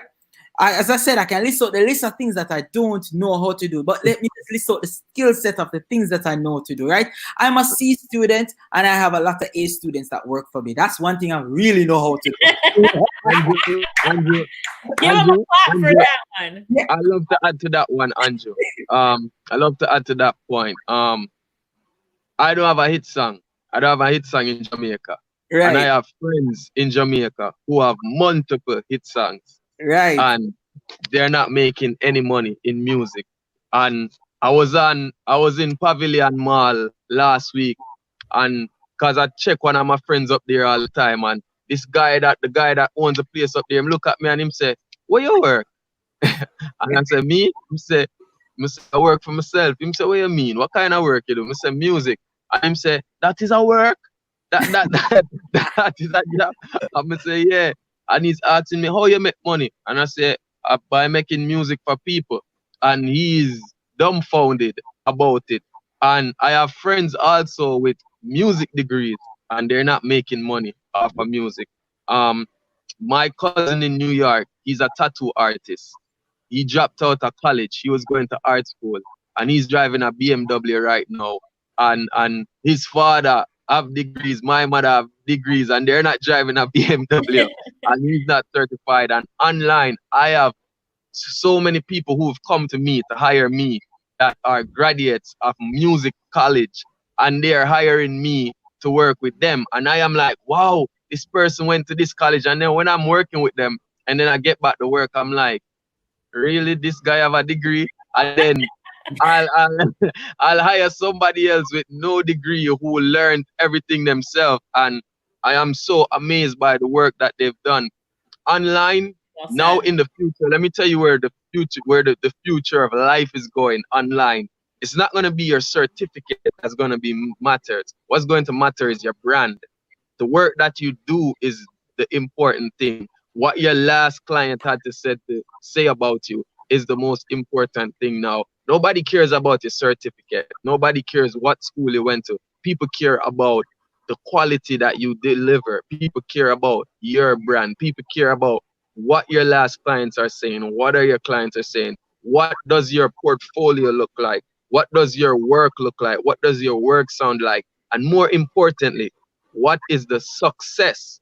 As I said, I can list out the list of things that I don't know how to do, but let me just list out the skill set of the things that I know to do, right? I'm a C student and I have a lot of A students that work for me. That's one thing I really know how to do. Andrew, Give him a clap for that one. I love to add to that one, Andrew. I love to add to that point. I don't have a hit song. I don't have a hit song in Jamaica. Right. And I have friends in Jamaica who have multiple hit songs. Right. And they're not making any money in music. And I was in Pavilion Mall last week, and cause I check one of my friends up there all the time, and the guy that owns the place up there, him look at me and him say, "Where you work?" And I say, "Me?" Him say, "I work for myself." Him say, "What you mean? What kind of work you do?" I say, "Music." And him say, "That is a work? That is a job?" I'm say, "Yeah." And he's asking me, "How you make money?" And I say, "By making music for people." And he's dumbfounded about it. And I have friends also with music degrees, and they're not making money off of music. My cousin in New York, he's a tattoo artist. He dropped out of college. He was going to art school, and he's driving a BMW right now. And his father have degrees, my mother have degrees, and they're not driving a BMW, and he's not certified. And online, I have so many people who've come to me to hire me that are graduates of music college, and they're hiring me to work with them. And I am like, wow, this person went to this college. And then when I'm working with them and then I get back to work, I'm like, really, this guy have a degree? And then I'll I'll hire somebody else with no degree who learned everything themselves. And I am so amazed by the work that they've done online. Well Now said. in the future, let me tell you where the future of life is going online. It's not going to be your certificate that's going to be mattered. What's going to matter is your brand. The work that you do is the important thing. What your last client had to say about you is the most important thing now. Nobody cares about your certificate. Nobody cares what school you went to. People care about the quality that you deliver. People care about your brand. People care about what your last clients are saying. What are your clients are saying? What does your portfolio look like? What does your work look like? What does your work sound like? And more importantly, what is the success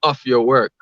of your work?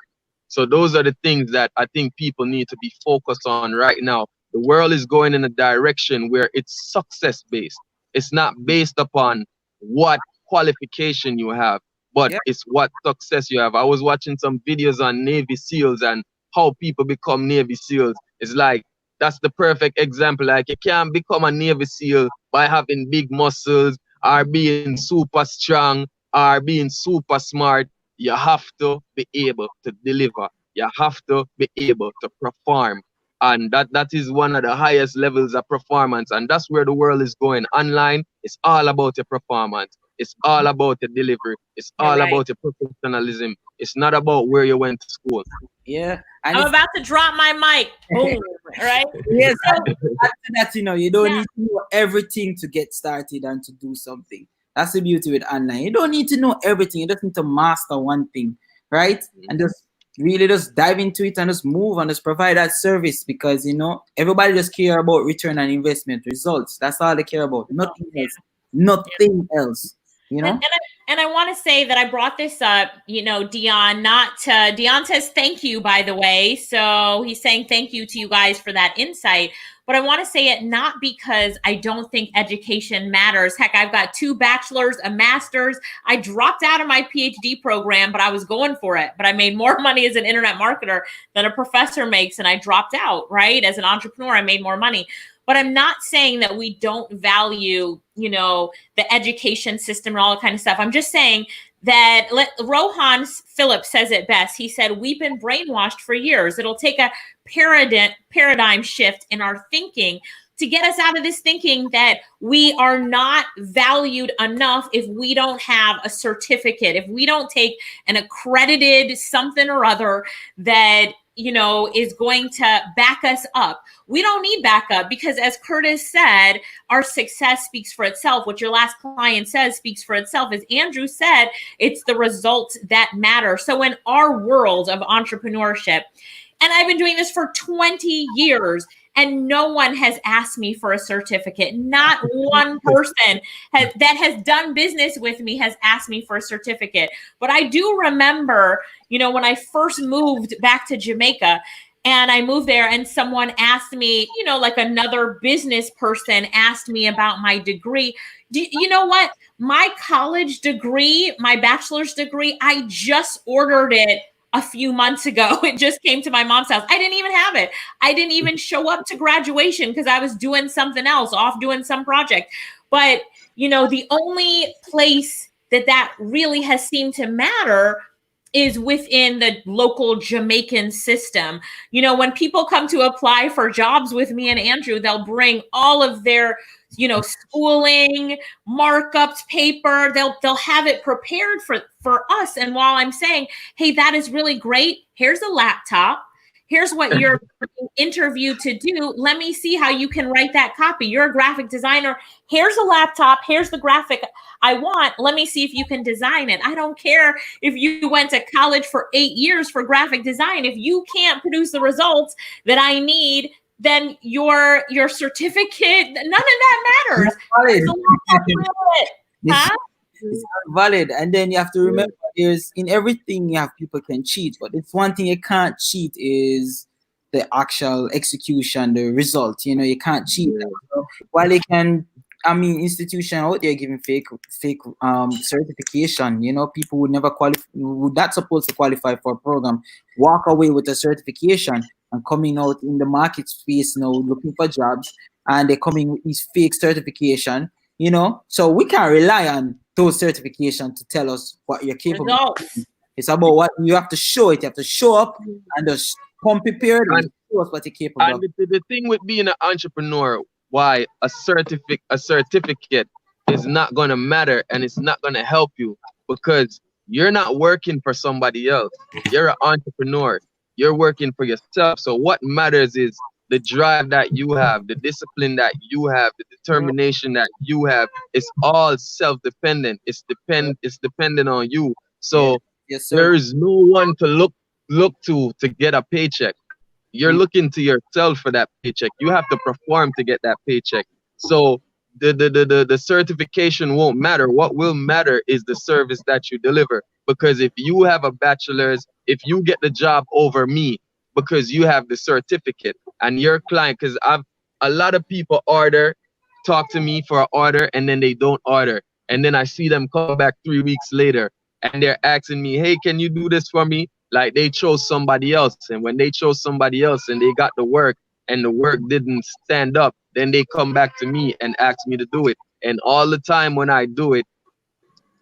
So those are the things that I think people need to be focused on right now. The world is going in a direction where it's success based. It's not based upon what qualification you have, but it's what success you have. I was watching some videos on Navy SEALs and how people become Navy SEALs. It's like, that's the perfect example. Like, you can't become a Navy SEAL by having big muscles or being super strong or being super smart. You have to be able to deliver. You have to be able to perform. And that is one of the highest levels of performance. And that's where the world is going. Online, it's all about your performance. It's all about your delivery. It's all about your professionalism. It's not about where you went to school. Yeah. I'm about to drop my mic. Boom. Right? Yes. After that, you know, you don't need to know everything to get started and to do something. That's the beauty with online. You don't need to know everything. You just need to master one thing, right? And just really just dive into it and just move and just provide that service, because everybody just care about return on investment results. That's all they care about. Nothing else. Nothing else. And I want to say that I brought this up, Dion, Dion says thank you, by the way. So he's saying thank you to you guys for that insight. But I want to say it not because I don't think education matters. Heck, I've got 2 bachelors, a master's. I dropped out of my PhD program, but I was going for it. But I made more money as an internet marketer than a professor makes. And I dropped out, right? As an entrepreneur, I made more money. But I'm not saying that we don't value, the education system and all that kind of stuff. I'm just saying that Rohan Phillips says it best. He said, we've been brainwashed for years. It'll take a paradigm shift in our thinking to get us out of this thinking that we are not valued enough if we don't have a certificate, if we don't take an accredited something or other that is going to back us up. We don't need backup because, as Curtis said, our success speaks for itself. What your last client says speaks for itself. As Andrew said, it's the results that matter. So in our world of entrepreneurship, and I've been doing this for 20 years, and no one has asked me for a certificate. Not one person that has done business with me has asked me for a certificate. But I do remember, when I first moved back to Jamaica, and I moved there and someone asked me, like another business person asked me about my degree. You know what? My college degree, my bachelor's degree, I just ordered it a few months ago. It just came to my mom's house. I didn't even have it. I didn't even show up to graduation because I was doing something else, off doing some project. But, the only place that really has seemed to matter is within the local Jamaican system. When people come to apply for jobs with me and Andrew, they'll bring all of their schooling, markups, paper. They'll have it prepared for us. And while I'm saying, hey, that is really great, here's a laptop. Here's what you're interviewed to do. Let me see how you can write that copy. You're a graphic designer. Here's a laptop. Here's the graphic I want. Let me see if you can design it. I don't care if you went to college for 8 years for graphic design. If you can't produce the results that I need, then your certificate, none of that matters. It's valid. And then you have to remember, in everything you have people can cheat, but it's one thing you can't cheat is the actual execution, the result. You can't cheat. So while they can, institution out there giving fake certification, people would never qualify, would not supposed to qualify for a program, walk away with a certification and coming out in the market space now looking for jobs, and they're coming with these fake certification. So we can't rely on those certifications to tell us what you're capable of. It's about what you have to show it. You have to show up and just come prepared and show us what you're capable of. And the thing with being an entrepreneur, why a certificate is not going to matter and it's not going to help you, because you're not working for somebody else. You're an entrepreneur. You're working for yourself. So what matters is the drive that you have, the discipline that you have, the determination that you have. It's all self-dependent. It's dependent on you. So yes, sir. There is no one to look to get a paycheck. You're looking to yourself for that paycheck. You have to perform to get that paycheck. So the certification won't matter. What will matter is the service that you deliver. Because if you have a bachelor's, if you get the job over me because you have the certificate and your client, because a lot of people talk to me for an order and then they don't order. And then I see them come back 3 weeks later and they're asking me, hey, can you do this for me? Like they chose somebody else. And when they chose somebody else and they got the work and the work didn't stand up, then they come back to me and ask me to do it. And all the time when I do it,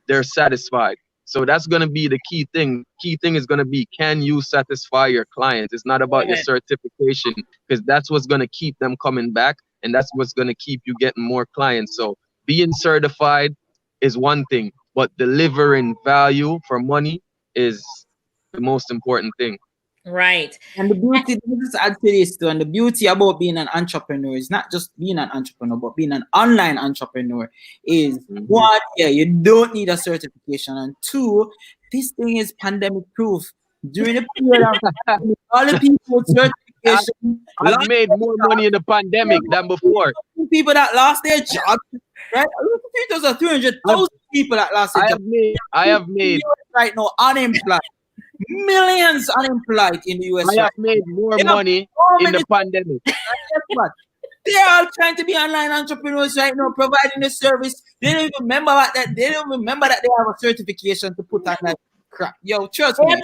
they're satisfied. So that's going to be the key thing. Key thing is going to be, can you satisfy your clients? It's not about your certification, because that's what's going to keep them coming back. And that's what's going to keep you getting more clients. So being certified is one thing, but delivering value for money is the most important thing. Right. And the beauty, just add to this too, and the beauty about being an entrepreneur is not just being an entrepreneur, but being an online entrepreneur is one, you don't need a certification, and two, this thing is pandemic proof. during the period of all the people with certification I've lost made more money in the pandemic than before. people that lost their job, right? There's a 300,000 people that lost their job. I have made Right now unemployed. Millions unemployed in the US I right have made more now. money So in the many pandemic. guess what? They're all trying to be online entrepreneurs right now, providing the service. They don't even remember that. They don't remember that they have a certification to put on that crap. Yo, trust me.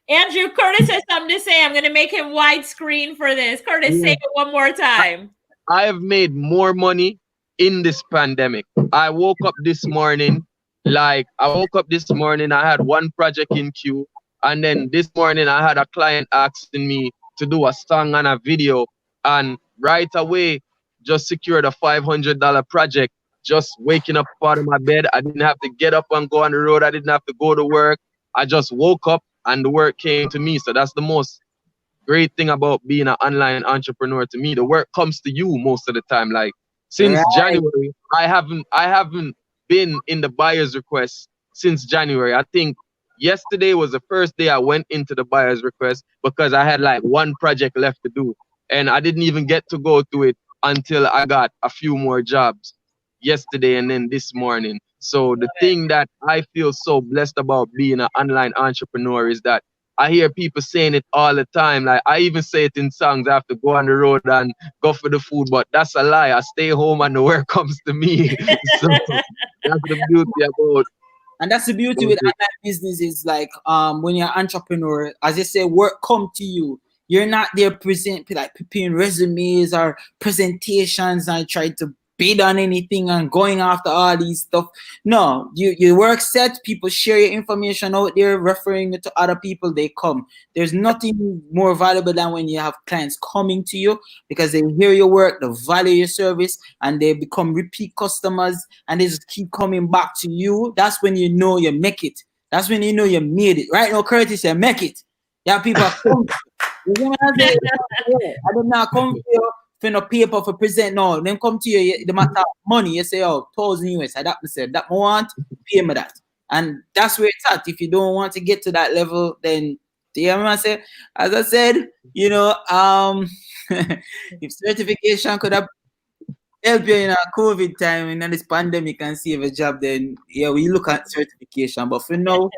Andrew, Curtis has something to say. I'm going to make him widescreen for this. Curtis, say it one more time. I have made more money in this pandemic. I woke up this morning, I had one project in queue, and then this morning I had a client asking me to do a song and a video, and right away just secured a $500 project. Just waking up out of my bed, I didn't have to get up and go on the road. I didn't have to go to work. I just woke up and the work came to me. So that's the most great thing about being an online entrepreneur to me. The work comes to you most of the time. Like since January, I haven't been in the buyer's request since January. I think yesterday was the first day I went into the buyer's request because I had like one project left to do. And I didn't even get to go to it until I got a few more jobs yesterday and then this morning. So the thing that I feel so blessed about being an online entrepreneur is that I hear people saying it all the time. Like I even say it in songs. I have to go on the road and go for the food, but that's a lie. I stay home and the work comes to me. So that's the beauty about. And that's the beauty with online business is like when you're an entrepreneur, as they say, work come to you. You're not there preparing resumes or presentations and trying to bid on anything and going after all these stuff. No, you work set, people share your information out there, referring it to other people, they come. There's nothing more valuable than when you have clients coming to you because they hear your work, they value your service, and they become repeat customers and they just keep coming back to you. That's when you know you make it. That's when you know you made it. Right now, Curtis, you make it. Yeah, people are coming. You know what I'm saying? I did not come to you for no paper for present. No, then come to you, the matter of money. You say, oh, 1,000 US. I said that I want, pay me that. And that's where it's at. If you don't want to get to that level, then you know what I say? As I said, you know, if certification could have helped you in a COVID time and in this pandemic and save a job, then yeah, we look at certification. But for now,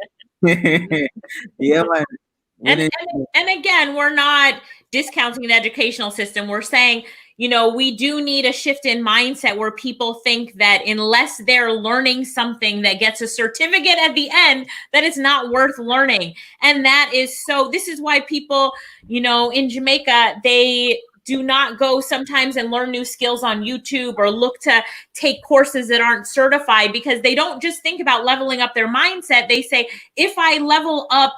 yeah, man. And again, we're not discounting the educational system. We're saying, you know, we do need a shift in mindset where people think that unless they're learning something that gets a certificate at the end, that it's not worth learning. And that is so, this is why people, you know, in Jamaica, they do not go sometimes and learn new skills on YouTube or look to take courses that aren't certified because they don't just think about leveling up their mindset. They say, if I level up,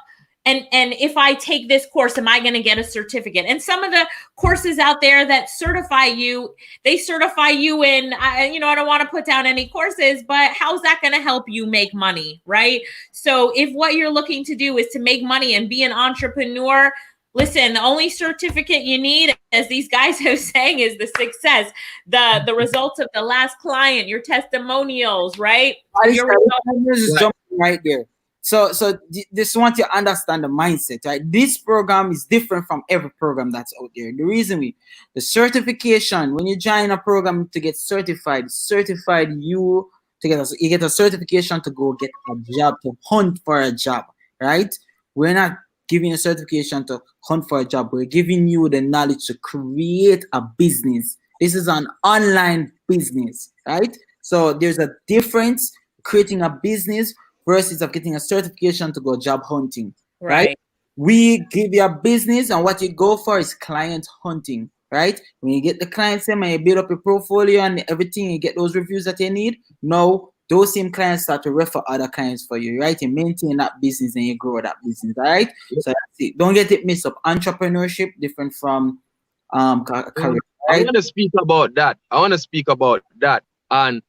and if I take this course, am I going to get a certificate? And some of the courses out there that certify you, they certify you in, you know, I don't want to put down any courses, but how's that going to help you make money, right? So if what you're looking to do is to make money and be an entrepreneur, listen, the only certificate you need, as these guys are saying, is the success, the results of the last client, your testimonials, right? Your results. Jumping right there. So this want you to understand the mindset, right? This program is different from every program that's out there. The reason the certification, when you join a program to get certified you get a certification to go get a job, to hunt for a job, right? We're not giving a certification to hunt for a job. We're giving you the knowledge to create a business. This is an online business, right? So there's a difference creating a business versus of getting a certification to go job hunting, right? We give you a business and what you go for is client hunting, right? When you get the clients in and you build up your portfolio and everything, you get those reviews that you need. Now, those same clients start to refer other clients for you, right? You maintain that business and you grow that business, all right? So that's it. Don't get it mixed up. Entrepreneurship different from career, right? I want to speak about that. And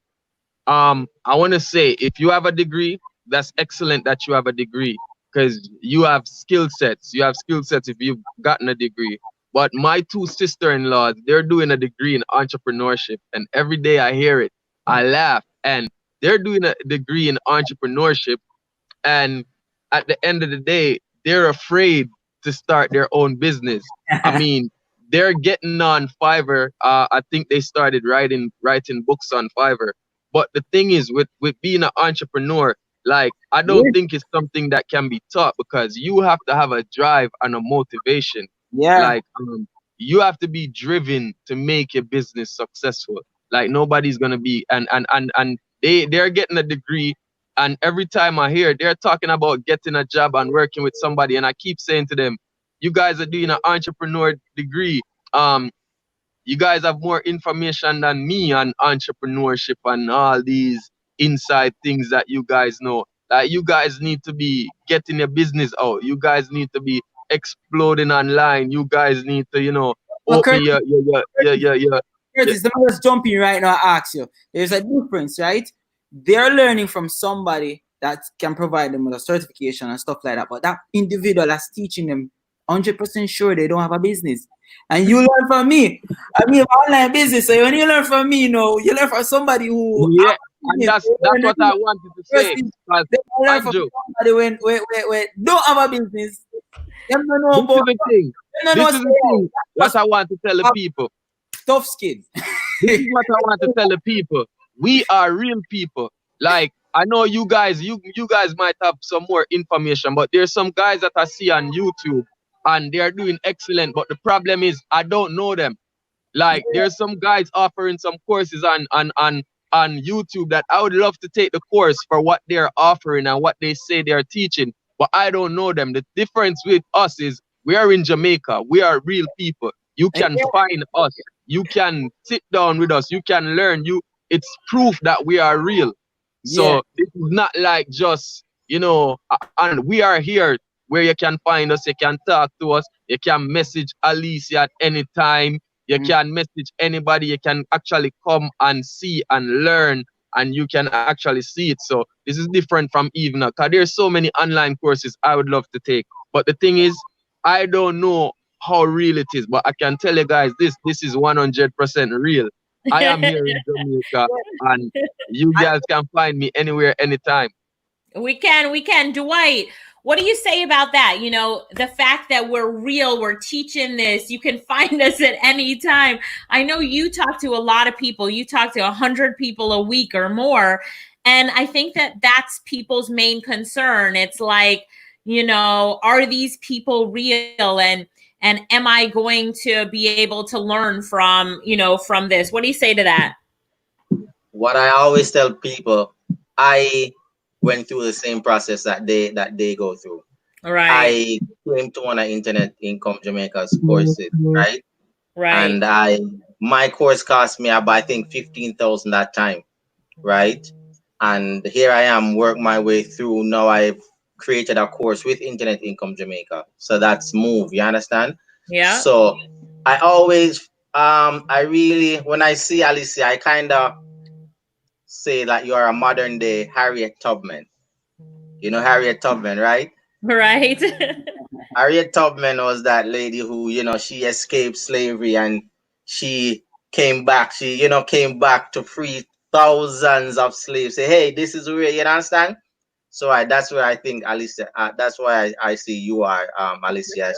I want to say, if you have a degree, that's excellent that you have a degree because you have skill sets. You have skill sets if you've gotten a degree. But my two sister-in-laws, they're doing a degree in entrepreneurship. And every day I hear it, I laugh. And they're doing a degree in entrepreneurship. And at the end of the day, they're afraid to start their own business. I mean, they're getting on Fiverr. I think they started writing books on Fiverr. But the thing is, with being an entrepreneur, like, I don't think it's something that can be taught, because you have to have a drive and a motivation. Yeah. Like, you have to be driven to make your business successful. Like, nobody's gonna be, and they're getting a degree, and every time I hear they're talking about getting a job and working with somebody, and I keep saying to them, you guys are doing an entrepreneur degree. You guys have more information than me on entrepreneurship and all these inside things that you guys know. Like, you guys need to be getting your business out. You guys need to be exploding online. You guys need to, But open Curtis, let me just jump in right now and ask you. There's a difference, right? They're learning from somebody that can provide them with a certification and stuff like that. But that individual that's teaching them 100% sure they don't have a business. And you learn from me. I mean, online business. So when you learn from me, you learn from somebody who. Yeah, and that's what I wanted to say. They learn from somebody when don't have a business. Them don't know about. This is the thing. What I want to tell the people. Tough skin. This is what I want to tell the people. We are real people. Like, I know you guys might have some more information, but there's some guys that I see on YouTube and they're doing excellent. But the problem is, I don't know them. Like, there's some guys offering some courses on YouTube that I would love to take the course for what they're offering and what they say they're teaching, but I don't know them. The difference with us is we are in Jamaica. We are real people. You can find us. You can sit down with us. You can learn. It's proof that we are real. So it's not like just, and we are here where you can find us. You can talk to us. You can message Alicia at any time. You can message anybody. You can actually come and see and learn, and you can actually see it. So this is different from even, because there's so many online courses I would love to take. But the thing is, I don't know how real it is, but I can tell you guys this is 100% real. I am here in Jamaica, and you guys can find me anywhere, anytime. We can. Dwight, what do you say about that? The fact that we're real, we're teaching this, you can find us at any time. I know you talk to a lot of people. You talk to 100 people a week or more. And I think that that's people's main concern. It's like, are these people real? And am I going to be able to learn from this? What do you say to that? What I always tell people, I went through the same process that they go through. Right. I came to one of Internet Income Jamaica's courses, right? Right. And my course cost me about, I think, 15,000 that time, right? And here I am, work my way through. Now I've created a course with Internet Income Jamaica. So that's move, you understand? Yeah. So I always, when I see Alicia, I kind of say that you are a modern day Harriet Tubman. You know Harriet Tubman, right? Right. Harriet Tubman was that lady who, she escaped slavery and she came back. She, came back to free thousands of slaves. Say, hey, this is where, you understand? So that's where I think Alicia, that's why I see you are, Alicia,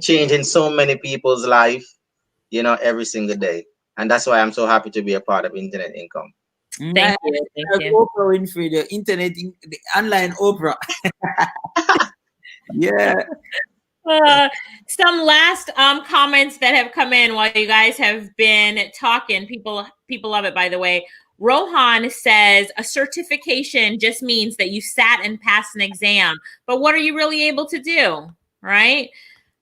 changing so many people's life, every single day. And that's why I'm so happy to be a part of Internet Income. Thank you. Thank you. Oprah Winfrey, the internet, the online Oprah. Yeah. Some last comments that have come in while you guys have been talking. People love it, by the way. Rohan says a certification just means that you sat and passed an exam, but what are you really able to do, right?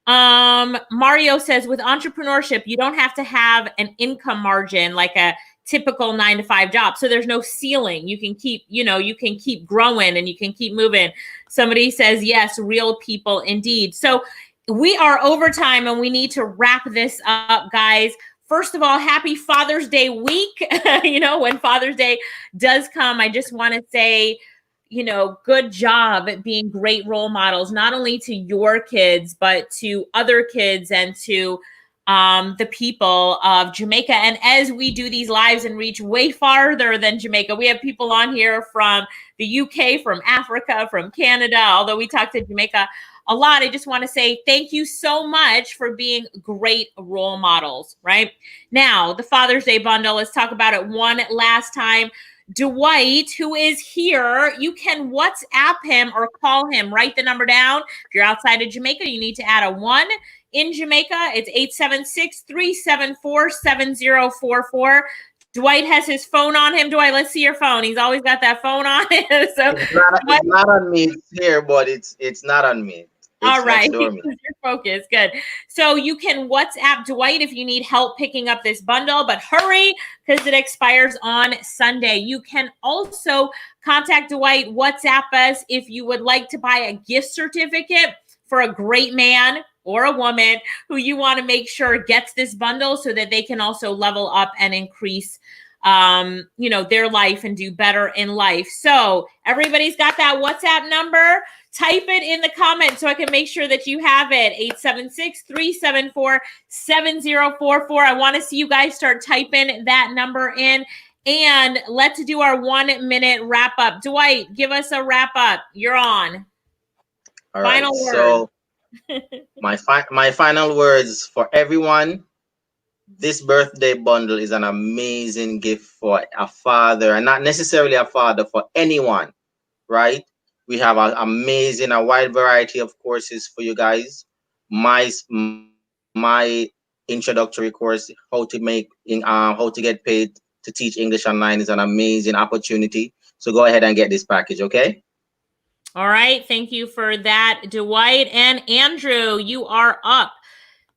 Mario says with entrepreneurship, you don't have to have an income margin like a typical 9-to-5 job. So there's no ceiling. You can keep, you can keep growing and you can keep moving. Somebody says, yes, real people indeed. So we are over time and we need to wrap this up, guys. First of all, happy Father's Day week. When Father's Day does come, I just want to say, good job at being great role models, not only to your kids, but to other kids and to the people of Jamaica. And as we do these lives and reach way farther than Jamaica, we have people on here from the UK, from Africa, from Canada, although we talk to Jamaica a lot, I just want to say thank you so much for being great role models, right? Now, the Father's Day bundle, let's talk about it one last time. Dwight, who is here, you can WhatsApp him or call him. Write the number down. If you're outside of Jamaica, you need to add a 1. In Jamaica, it's 876-374-7044. Dwight has his phone on him. Dwight, let's see your phone. He's always got that phone on him. So it's not on me. It's here, but it's not on me. All right. Your focus. Good. So you can WhatsApp Dwight if you need help picking up this bundle, but hurry because it expires on Sunday. You can also contact Dwight, WhatsApp us if you would like to buy a gift certificate for a great man or a woman who you want to make sure gets this bundle so that they can also level up and increase their life and do better in life. So everybody's got that WhatsApp number. Type it in the comments so I can make sure that you have it. 876-374-7044. I want to see you guys start typing that number in. And let's do our 1 minute wrap up. Dwight, give us a wrap up. You're on. All final right. Word. So my final words for everyone. This birthday bundle is an amazing gift for a father, and not necessarily a father, for anyone, right? We have a wide variety of courses for you guys. My introductory course, how to get paid to teach English online, is an amazing opportunity. So go ahead and get this package, okay? All right. Thank you for that, Dwight. And Andrew, you are up.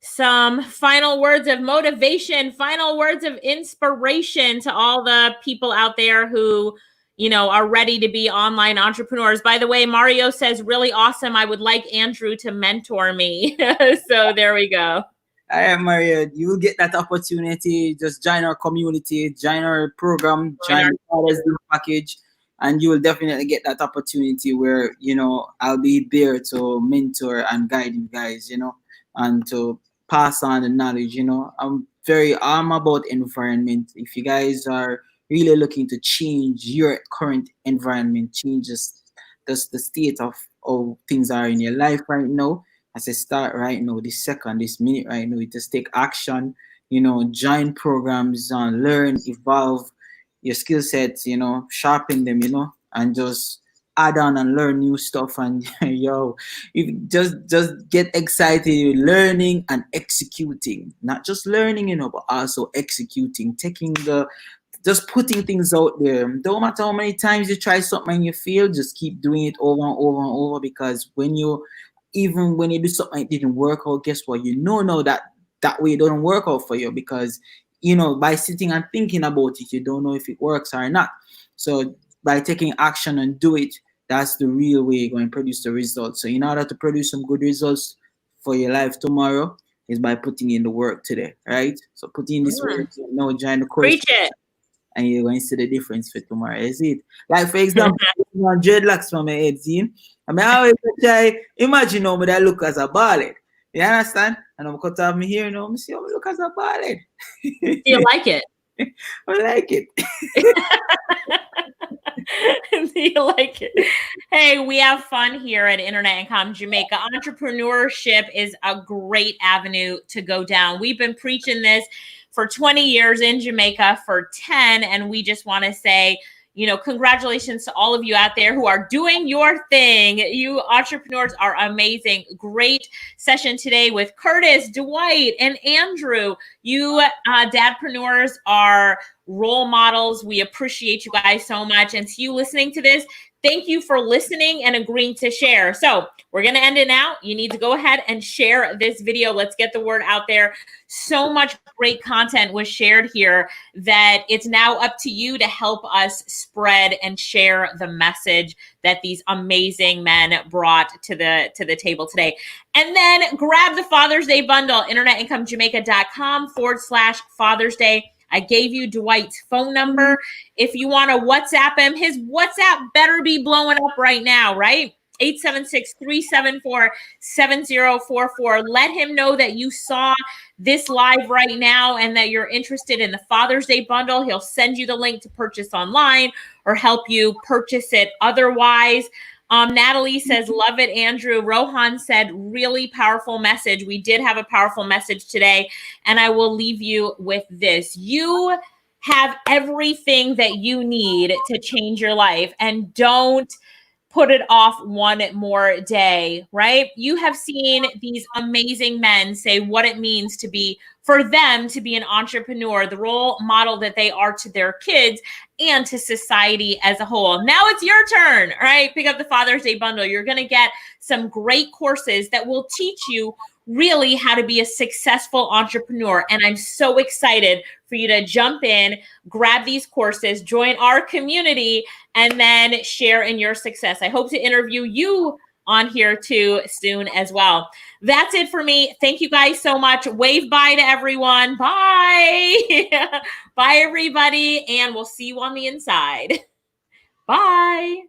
Some final words of motivation, final words of inspiration to all the people out there who, are ready to be online entrepreneurs. By the way, Mario says, really awesome. I would like Andrew to mentor me. So there we go. All right, Mario, you will get that opportunity. Just join our community, join our program, join the package, and you will definitely get that opportunity where, I'll be there to mentor and guide you guys, and to pass on the knowledge. I'm about environment. If you guys are really looking to change your current environment, changes the state of how things are in your life right now, as I start right now, this minute right now, you just take action, join programs and learn, evolve your skill sets, sharpen them, and just add on and learn new stuff. And you just get excited learning and executing, not just learning, but also executing, just putting things out there. Don't matter how many times you try something and you fail, just keep doing it over and over and over, because even when you do something that didn't work out, guess what? Now that way it doesn't work out for you, because by sitting and thinking about it, you don't know if it works or not. So by taking action and do it, that's the real way you're going to produce the results. So in order to produce some good results for your life tomorrow is by putting in the work today, right? So put in this work, join the course. Preach it. And you're going to see the difference for tomorrow, is it? Like, for example, dreadlocks from my head, see? I always try, imagine how I look as a ballad. You understand? And I'm cut off me here, I see how I look as a ballad. You like it? I like it. You like it? Hey, we have fun here at Internet Income Jamaica. Entrepreneurship is a great avenue to go down. We've been preaching this for 20 years, in Jamaica for 10. And we just want to say, congratulations to all of you out there who are doing your thing. You entrepreneurs are amazing. Great session today with Curtis, Dwight, and Andrew. You dadpreneurs are role models. We appreciate you guys so much. And to you listening to this, thank you for listening and agreeing to share. So we're going to end it now. You need to go ahead and share this video. Let's get the word out there. So much great content was shared here that it's now up to you to help us spread and share the message that these amazing men brought to the table today. And then grab the Father's Day bundle, internetincomejamaica.com/Father's Day. I gave you Dwight's phone number. If you want to WhatsApp him, his WhatsApp better be blowing up right now, right? 876-374-7044. Let him know that you saw this live right now and that you're interested in the Father's Day bundle. He'll send you the link to purchase online or help you purchase it otherwise. Natalie says, love it, Andrew. Rohan said, really powerful message. We did have a powerful message today. And I will leave you with this. You have everything that you need to change your life, and don't put it off one more day, right? You have seen these amazing men say what it means to be, for them to be an entrepreneur, the role model that they are to their kids and to society as a whole. Now it's your turn, all right? Pick up the Father's Day bundle. You're going to get some great courses that will teach you really how to be a successful entrepreneur. And I'm so excited for you to jump in, grab these courses, join our community, and then share in your success. I hope to interview you on here too soon as well. That's it for me. Thank you guys so much. Wave bye to everyone. Bye. Bye, everybody. And we'll see you on the inside. Bye.